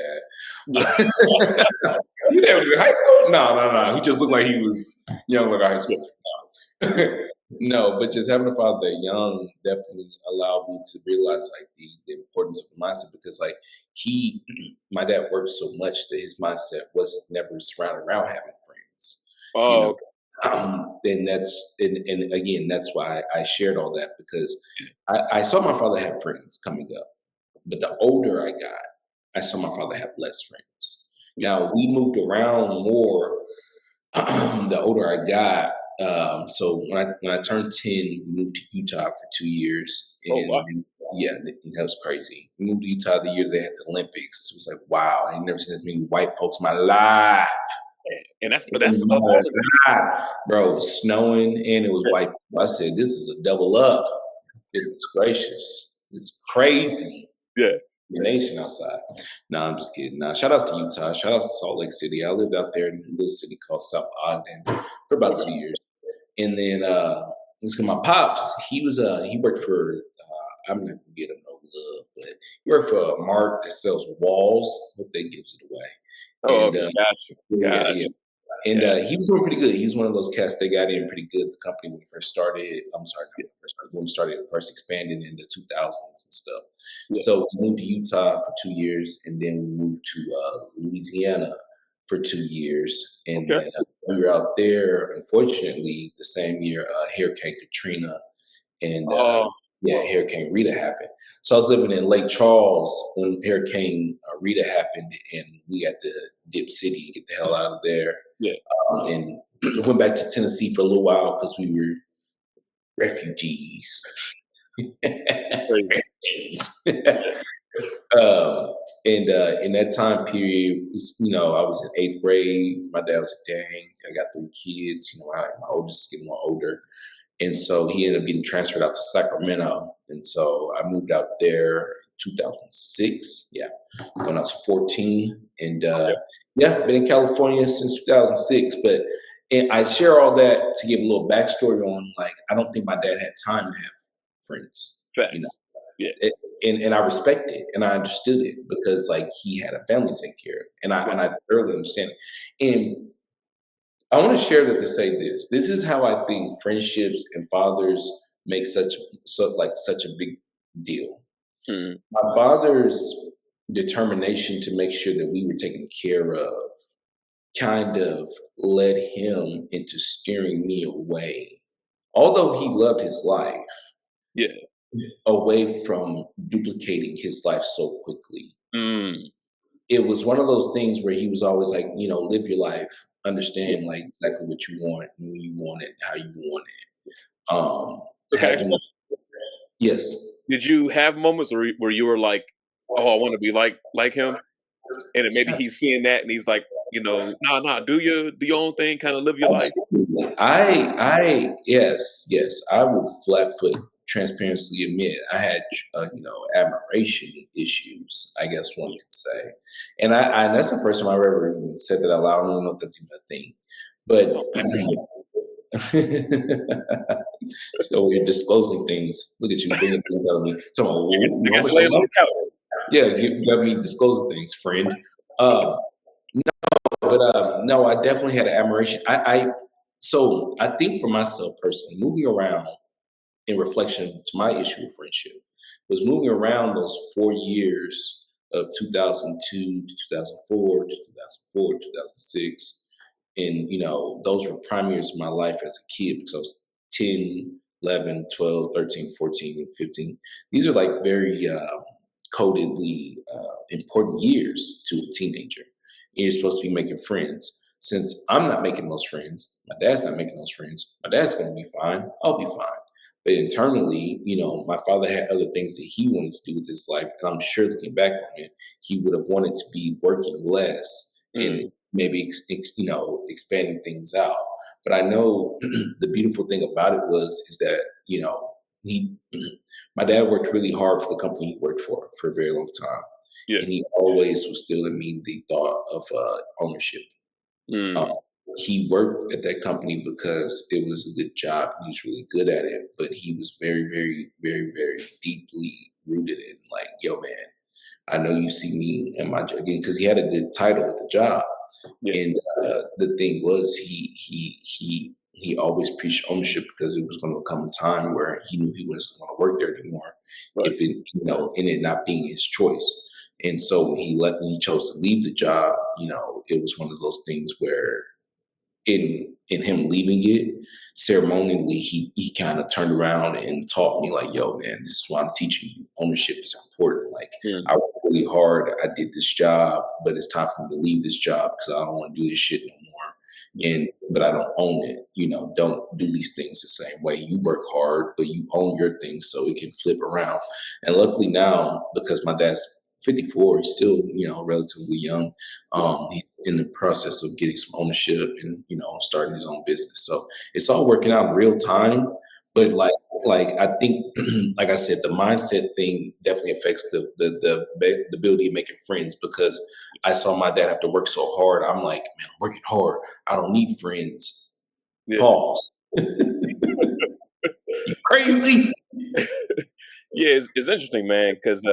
Yeah, that you know was in high school no he just looked like he was young like a high yeah, schooler. No, but just having a father that young definitely allowed me to realize like the importance of the mindset because like he my dad worked so much that his mindset was never surrounded around having friends. You oh, know, okay. and and again that's why I shared all that because I saw my father have friends coming up, but the older I got, I saw my father have less friends. Yeah. Now we moved around more the older I got. So when I turned 10, we moved to Utah for 2 years, Oh wow. and yeah, that was crazy. We moved to Utah the year they had the Olympics. It was like wow, I ain't never seen as many white folks in my life. And that's In about my all of it. life. Bro, it was snowing and it was white people. I said, this is a double up. Goodness gracious. It's crazy. Yeah. The nation outside. No, I'm just kidding. Nah, shout outs to Utah. Shout outs to Salt Lake City. I lived out there in a little city called South Ogden for about Okay. 2 years. And then this my pops, he worked for I'm not gonna get him no love, but he worked for a mark that sells walls. Hope they gives it away. Oh, And okay. Gotcha. yeah, yeah. Gotcha. And Yeah. he was doing pretty good. He was one of those cats that got in pretty good. The company when it first started, I'm sorry, not when it first started, when it started first expanding in the 2000s and stuff. Yeah. So we moved to Utah for 2 years, and then we moved to Louisiana for 2 years. And Okay. then we were out there, unfortunately, the same year Hurricane Katrina and Oh, Hurricane Rita happened. So I was living in Lake Charles when Hurricane Rita happened, and we had to dip city and get the hell out of there. yeah. And went back to Tennessee for a little while because we were refugees. Crazy. Yeah. And in that time period, I was in eighth grade. My dad was like, "Dang, I got 3 kids. My oldest is getting more older." And so he ended up getting transferred out to Sacramento. And so I moved out there in 2006. Yeah, when I was 14. And Okay. been in California since 2006. And I share all that to give a little backstory on, like, I don't think my dad had time to have friends, you know. Facts. Yeah. And I respect it and I understood it because, like, he had a family to take care of. And I thoroughly understand it. And I want to share that to say this. This is how I think friendships and fathers make such a big deal. Mhm. My father's determination to make sure that we were taken care of kind of led him into steering me away. Although he loved his life, Yeah. away from duplicating his life so quickly. Mm. It was one of those things where he was always like, live your life, Yeah. understand like exactly what you want, and when you want it, how you want it. So can I ask you a Having question? Yes. Did you have moments where you were like, "Oh, I want to be like him," and then maybe he's seeing that and he's like, "Nah, do your own thing, kind of live your life." Absolutely. Yes, I will flat foot transparently admit I had, admiration issues, I guess one could say. And that's the first time I've ever even said that out loud. I don't know if that's even a thing. Oh, I appreciate it. So you're disclosing things. Look at you bringing things out of me. So, I how guess much laying on the couch. yeah, you got me disclosing things, friend. Um, but no, I definitely had an admiration. So I think for myself personally, moving around in reflection to my issue with friendship was moving around those 4 years of 2002 to 2004 to 2004 to 2006. And, those were prime years of my life as a kid because I was 10, 11, 12, 13, 14, 15. These are like very codedly important years to a teenager. And you're supposed to be making friends. Since I'm not making those friends, my dad's not making those friends, my dad's going to be fine. I'll be fine. But internally, my father had other things that he wanted to do with his life. And I'm sure looking back on it, he would have wanted to be working less Mm. and maybe, expanding things out. But I know the beautiful thing about it is that, he, my dad worked really hard for the company he worked for a very long time. Yeah. And he always was still in me the thought of ownership. Um, Mm. he worked at that company because it was a good job. He was really good at it, but he was very, very, very, very deeply rooted in, like, yo, man, I know you see me and my job because he had a good title at the job. Yeah. And the thing was, he always preached ownership because it was going to come a time where he knew he wasn't going to work there anymore, Right. if it, in it not being his choice. And so when he chose to leave the job, it was one of those things where in him leaving it ceremonially, he kind of turned around and taught me, like, yo, man, this is why I'm teaching you. Ownership is important. Like, Mm. I worked really hard. I did this job, but it's time for me to leave this job because I don't want to do this shit no more. But I don't own it. Don't do these things the same way. You work hard, but you own your things so it can flip around. And luckily now, because my dad's 54, he's still, relatively young. He's in the process of getting some ownership and, starting his own business. So it's all working out in real time. But like I think, like I said, the mindset thing definitely affects the ability of making friends because I saw my dad have to work so hard. I'm like, man, I'm working hard. I don't need friends. Yeah. Pause. Crazy. Yeah, it's interesting, man, because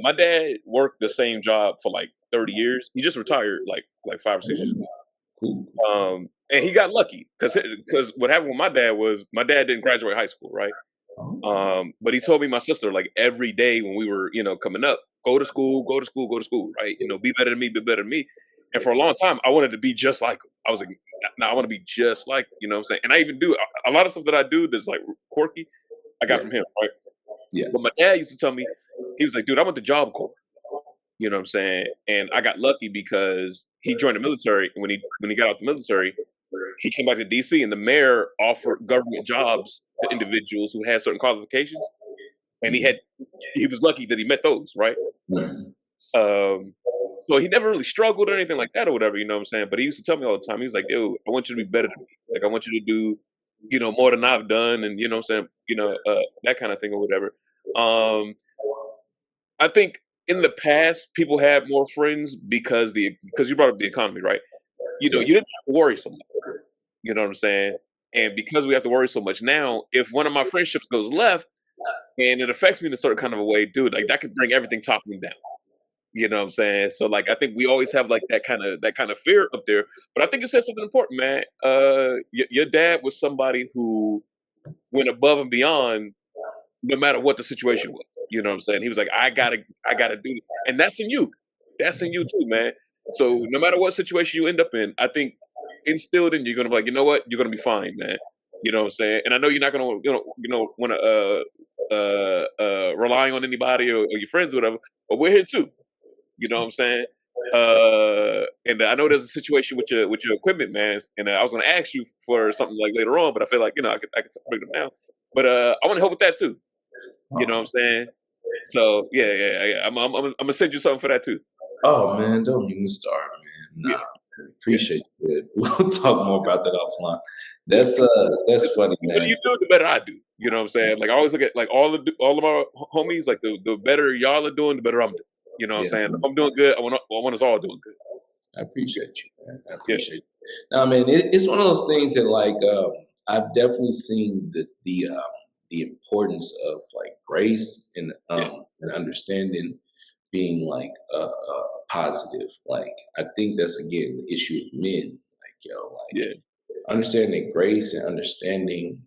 my dad worked the same job for like 30 years. He just retired like 5 or 6 years ago. Cool. And he got lucky because what happened with my dad was my dad didn't graduate high school, right? Oh, But he told me my sister like every day when we were, coming up, go to school, go to school, go to school, right? Be better than me, be better than me. And for a long time, I wanted to be just like him. I was like, no, I want to be just like, what I'm saying? And I even do a lot of stuff that I do that's like quirky, I got yeah, from him, right? yeah. But my dad used to tell me, he was like, dude, I went to Job Corps, you know what I'm saying? And I got lucky because he joined the military. And when he got out the military, he came back to DC and the mayor offered government jobs to individuals who had certain qualifications. And Mhm. he was lucky that he met those, right? Mhm. Um, so he never really struggled or anything like that or whatever, you know what I'm saying? But he used to tell me all the time, he was like, dude, I want you to be better than me. Like, I want you to do, more than I've done. And, you know what I'm saying? That kind of thing or whatever. Um, I think in the past, people had more friends because you brought up the economy, right? Yeah. You didn't have to worry so much. You know what I'm saying? And because we have to worry so much now, if one of my friendships goes left and it affects me in a certain kind of a way, dude, like that could bring everything toppling down. You know what I'm saying? So like I think we always have like that kind of fear up there. But I think you said something important, man. Your dad was somebody who went above and beyond no matter what the situation was. You know what I'm saying? He was like, I gotta do it. And that's in you. That's in you too, man. So no matter what situation you end up in, I think instilled in you, you're gonna be like, you know what, you're gonna be fine, man. You know what I'm saying? And I know you're not gonna, want to relying on anybody or your friends or whatever, but we're here too. You know what I'm saying? And I know there's a situation with your equipment, man. And I was gonna ask you for something like later on, but I feel like I could bring them now. But I want to help with that too. You know what I'm saying? So yeah, yeah, yeah. I'm gonna send you something for that too. Oh man, don't even start, man. Yeah, Nah, yeah, appreciate you. We'll talk more about that offline. yeah. That's funny, The better man. you do, the better I do. You know what I'm saying? Like I always look at like all of my homies. Like the better y'all are doing, the better I'm doing. You know what I'm Yeah, saying? If I'm doing good, I want us all doing good. I appreciate you, man. I Yeah, appreciate you. Now, man, it's one of those things that like I've definitely seen the importance of like grace yeah, and understanding being like positive. Like I think that's again the issue of men. Like like yeah, understanding grace and understanding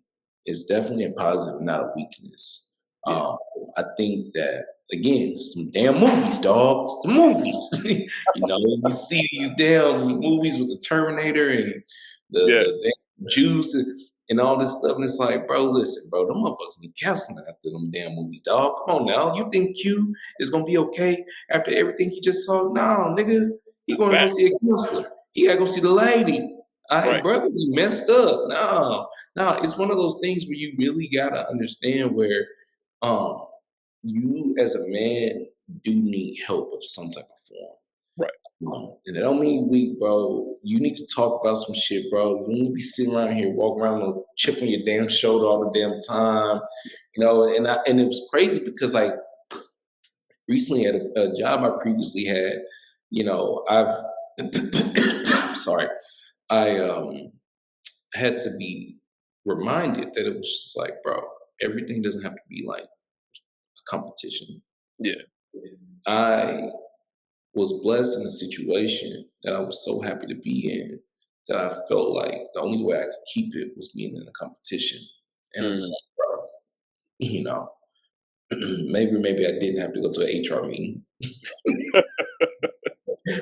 is definitely a positive, not a weakness. yeah. Um, I think that again, some damn movies, dogs. The movies. You see these damn movies with the Terminator and Yeah, the damn Jews and all this stuff, and it's like, bro, listen, bro, them motherfuckers need counseling after them damn movies, dog. Come on now, you think Q is gonna be okay after everything he just saw? No, nigga, he going to go fact. see a counselor. He gotta go see the lady. All right, Right. brother, we messed up. No, no, it's one of those things where you really gotta understand where um you as a man do need help of some type of form. Right. And it don't mean weak, bro. You need to talk about some shit, bro. You don't need to be sitting around here walking around with a chip on your damn shoulder all the damn time. And it was crazy because like recently at a job I previously had, I've sorry, I had to be reminded that it was just like, bro, everything doesn't have to be like a competition. Yeah. I was blessed in a situation that I was so happy to be in that I felt like the only way I could keep it was being in a competition. And I'm just Mm. like, bro, you know, maybe I didn't have to go to an HR meeting.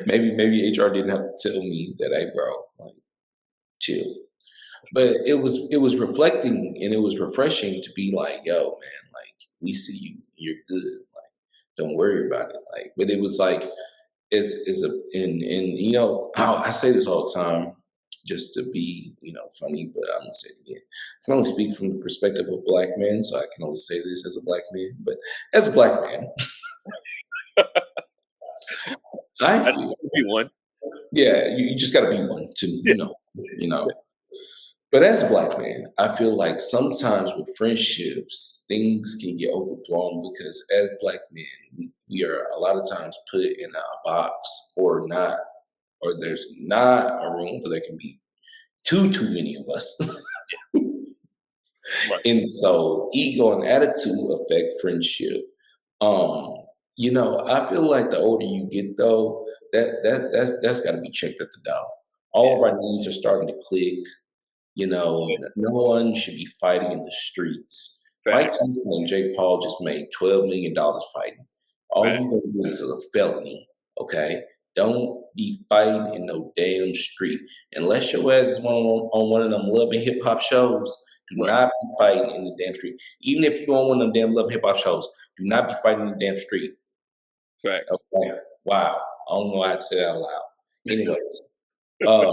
Maybe HR didn't have to tell me that, hey, bro, like, chill. But it was reflecting and it was refreshing to be like, yo, man, like we see you, you're good. Like, don't worry about it. Like, but it was like it's a and I say this all the time just to be funny, but I'm gonna say it again. I can only speak from the perspective of black men, so I can only say this as a black man. But as a black man, I I feel you one. yeah, you just got to be one to Yeah. you know. But as a black man, I feel like sometimes with friendships, things can get overblown because as black men, we are a lot of times put in a box or not, or there's not a room where there can be too many of us. Right. And so ego and attitude affect friendship. Um, I feel like the older you get though, that's gotta be checked at the door. All of our needs are starting to click. You know, no one should be fighting in the streets. Mike Facts. Tyson and Jake Paul just made $12 million fighting. All you Facts. gonna do is a felony, okay? Don't be fighting in no damn street. Unless your ass is on one of them Love and Hip Hop shows, do Right. not be fighting in the damn street. Even if you're on one of them damn Love and Hip Hop shows, do not be fighting in the damn street. Facts. Okay? Wow. I don't know why I'd say that out loud. Anyways, uh,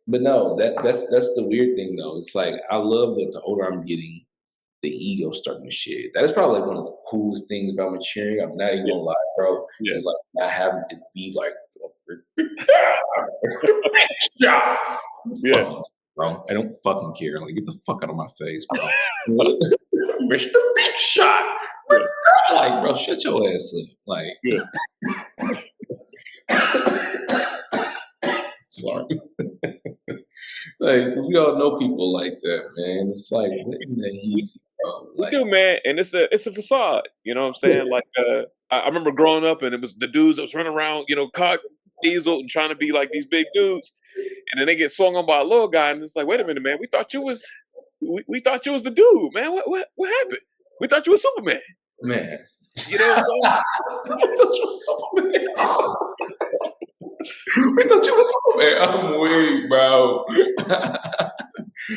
but no, that's the weird thing though. It's like I love that the older I'm getting, the ego starting to shed. That is probably like one of the coolest things about maturing. I'm not even Yeah. gonna lie, bro. Yeah. It's like not having to be like Yeah. fucking, bro. I don't fucking care. Like get the fuck out of my face, bro. Mr. Big Shot. Like, bro, shut your ass up. Like Yeah. sorry. Like we all know people like that, man. It's like what in the easy, bro. We Like do, man, and it's a facade. You know what I'm saying? Like, I remember growing up, and it was the dudes that was running around, cock diesel and trying to be like these big dudes, and then they get swung on by a little guy, and it's like, wait a minute, man, we thought you was the dude, man. What happened? We thought you was Superman. man. You know what I'm saying? I thought you was Superman. I thought you was Superman. I'm weak, bro.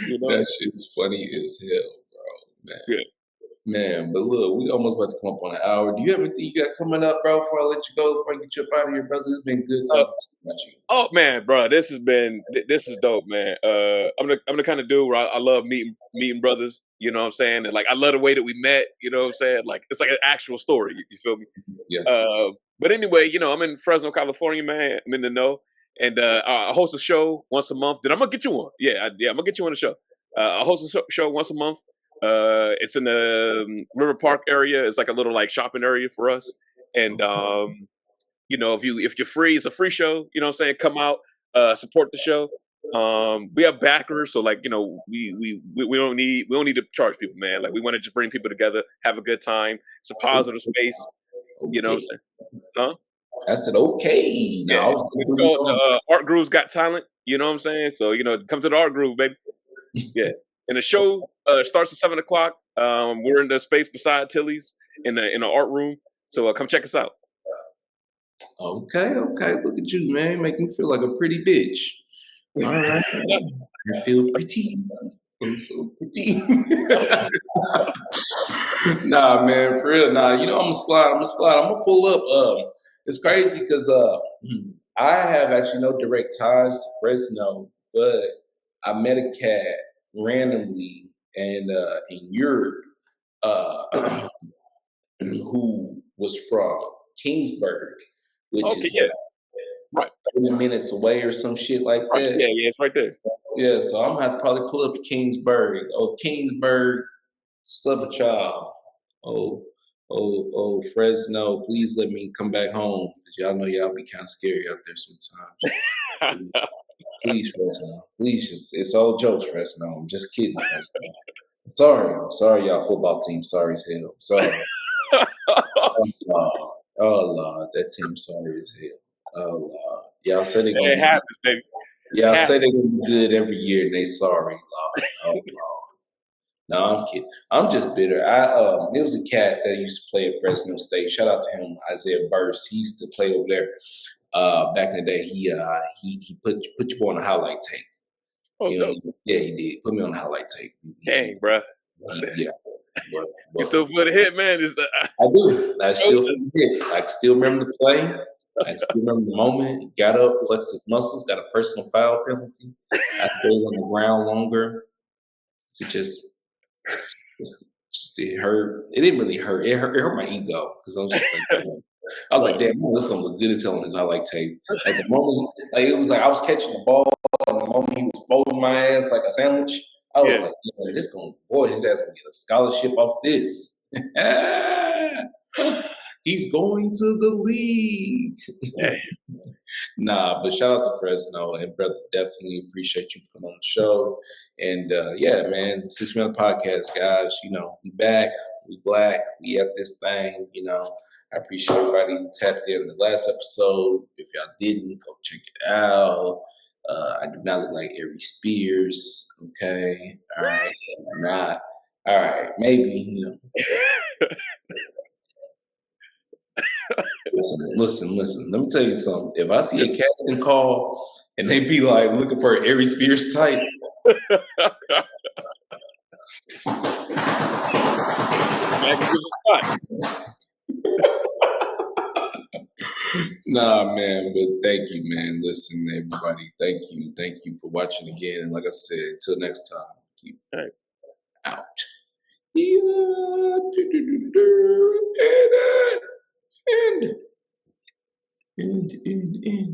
You know? That shit's funny as hell, bro. Man. Yeah. Man, but look, we almost about to come up on an hour. Do you have anything you got coming up, bro, before I let you go, before I get you up out of here, brother? It's been good talking to you about you. Oh man, bro, this is dope, man. I'm the kind of dude where I love meeting brothers. You know what I'm saying? And like I love the way that we met. You know what I'm saying? Like it's like an actual story. You feel me? Yeah. But anyway, I'm in Fresno, California, man. I'm in the know, and I host a show once a month. Then I'm gonna get you one. Yeah, I'm gonna get you on the show. I host a show once a month. It's in the River Park area. It's like a little like shopping area for us. And if you're free, it's a free show. You know what I'm saying? Come out, support the show. We have backers, so like we don't need to charge people, man. Like we want to just bring people together, have a good time. It's a positive space. You know what I'm saying? Huh? I said, okay. No, Yeah. I was It's called Art Groove's Got Talent. You know what I'm saying? So come to the Art Groove, baby. Yeah. And the show starts at 7:00. We're in the space beside Tilly's in the art room. So come check us out. Okay. Look at you, man. Make me feel like a pretty bitch. All right. I feel pretty. I'm so pretty. Nah, man, for real. Nah, I'm gonna slide. I'm gonna pull up. It's crazy because I have actually no direct ties to Fresno, but I met a cat randomly and in Europe who was from Kingsburg, which Okay, is yeah. Right. 30 minutes away or some shit like Right. that. Yeah, it's right there. Yeah, so I'm gonna have to probably pull up to Kingsburg. Oh, Kingsburg, Suffolk child. Oh, Fresno, please let me come back home. Cause y'all know y'all be kind of scary out there sometimes. Please, Fresno. Please, it's all jokes, Fresno. I'm just kidding, Fresno. I'm sorry, y'all football team. Sorry as hell. Sorry. Oh Lord, that team sorry as hell. Oh Lord, y'all say they gonna It happens, baby. y'all say they gonna be good every year, and they sorry, Lord. Oh Lord. No, I'm kidding. I'm just bitter. It was a cat that used to play at Fresno State. Shout out to him, Isaiah Burst. He used to play over there. Back in the day, he put you on a highlight tape. Oh, no. Yeah, he did. Put me on a highlight tape. Dang, bro. Yeah. You still feel the hit, man. I do. I still feel the hit. I can still remember the play. I can still remember the moment. He got up, flexed his muscles, got a personal foul penalty. I stayed on the ground longer. It just it hurt. It didn't really hurt. It hurt my ego because I was just like, damn, this is gonna look good as hell on his highlight tape. Like the moment, it was like I was catching the ball, and the moment he was folding my ass like a sandwich, I was like, his ass gonna get a scholarship off this. He's going to the league. Nah, but shout out to Fresno and brother. Definitely appreciate you for coming on the show. And yeah, man, since we're on the podcast, guys, we back, we black, we at this thing. I appreciate everybody who tapped in the last episode. If y'all didn't, go check it out. I do not look like Ari Spears. Okay, all right, I'm not. All right, maybe Listen. Let me tell you something. If I see a casting call and they be like looking for an Ari Spears type, Man, give a spot. nah, man. But thank you, man. Listen, everybody, thank you for watching again. And like I said, until next time, keep All right. out. Yeah. And end.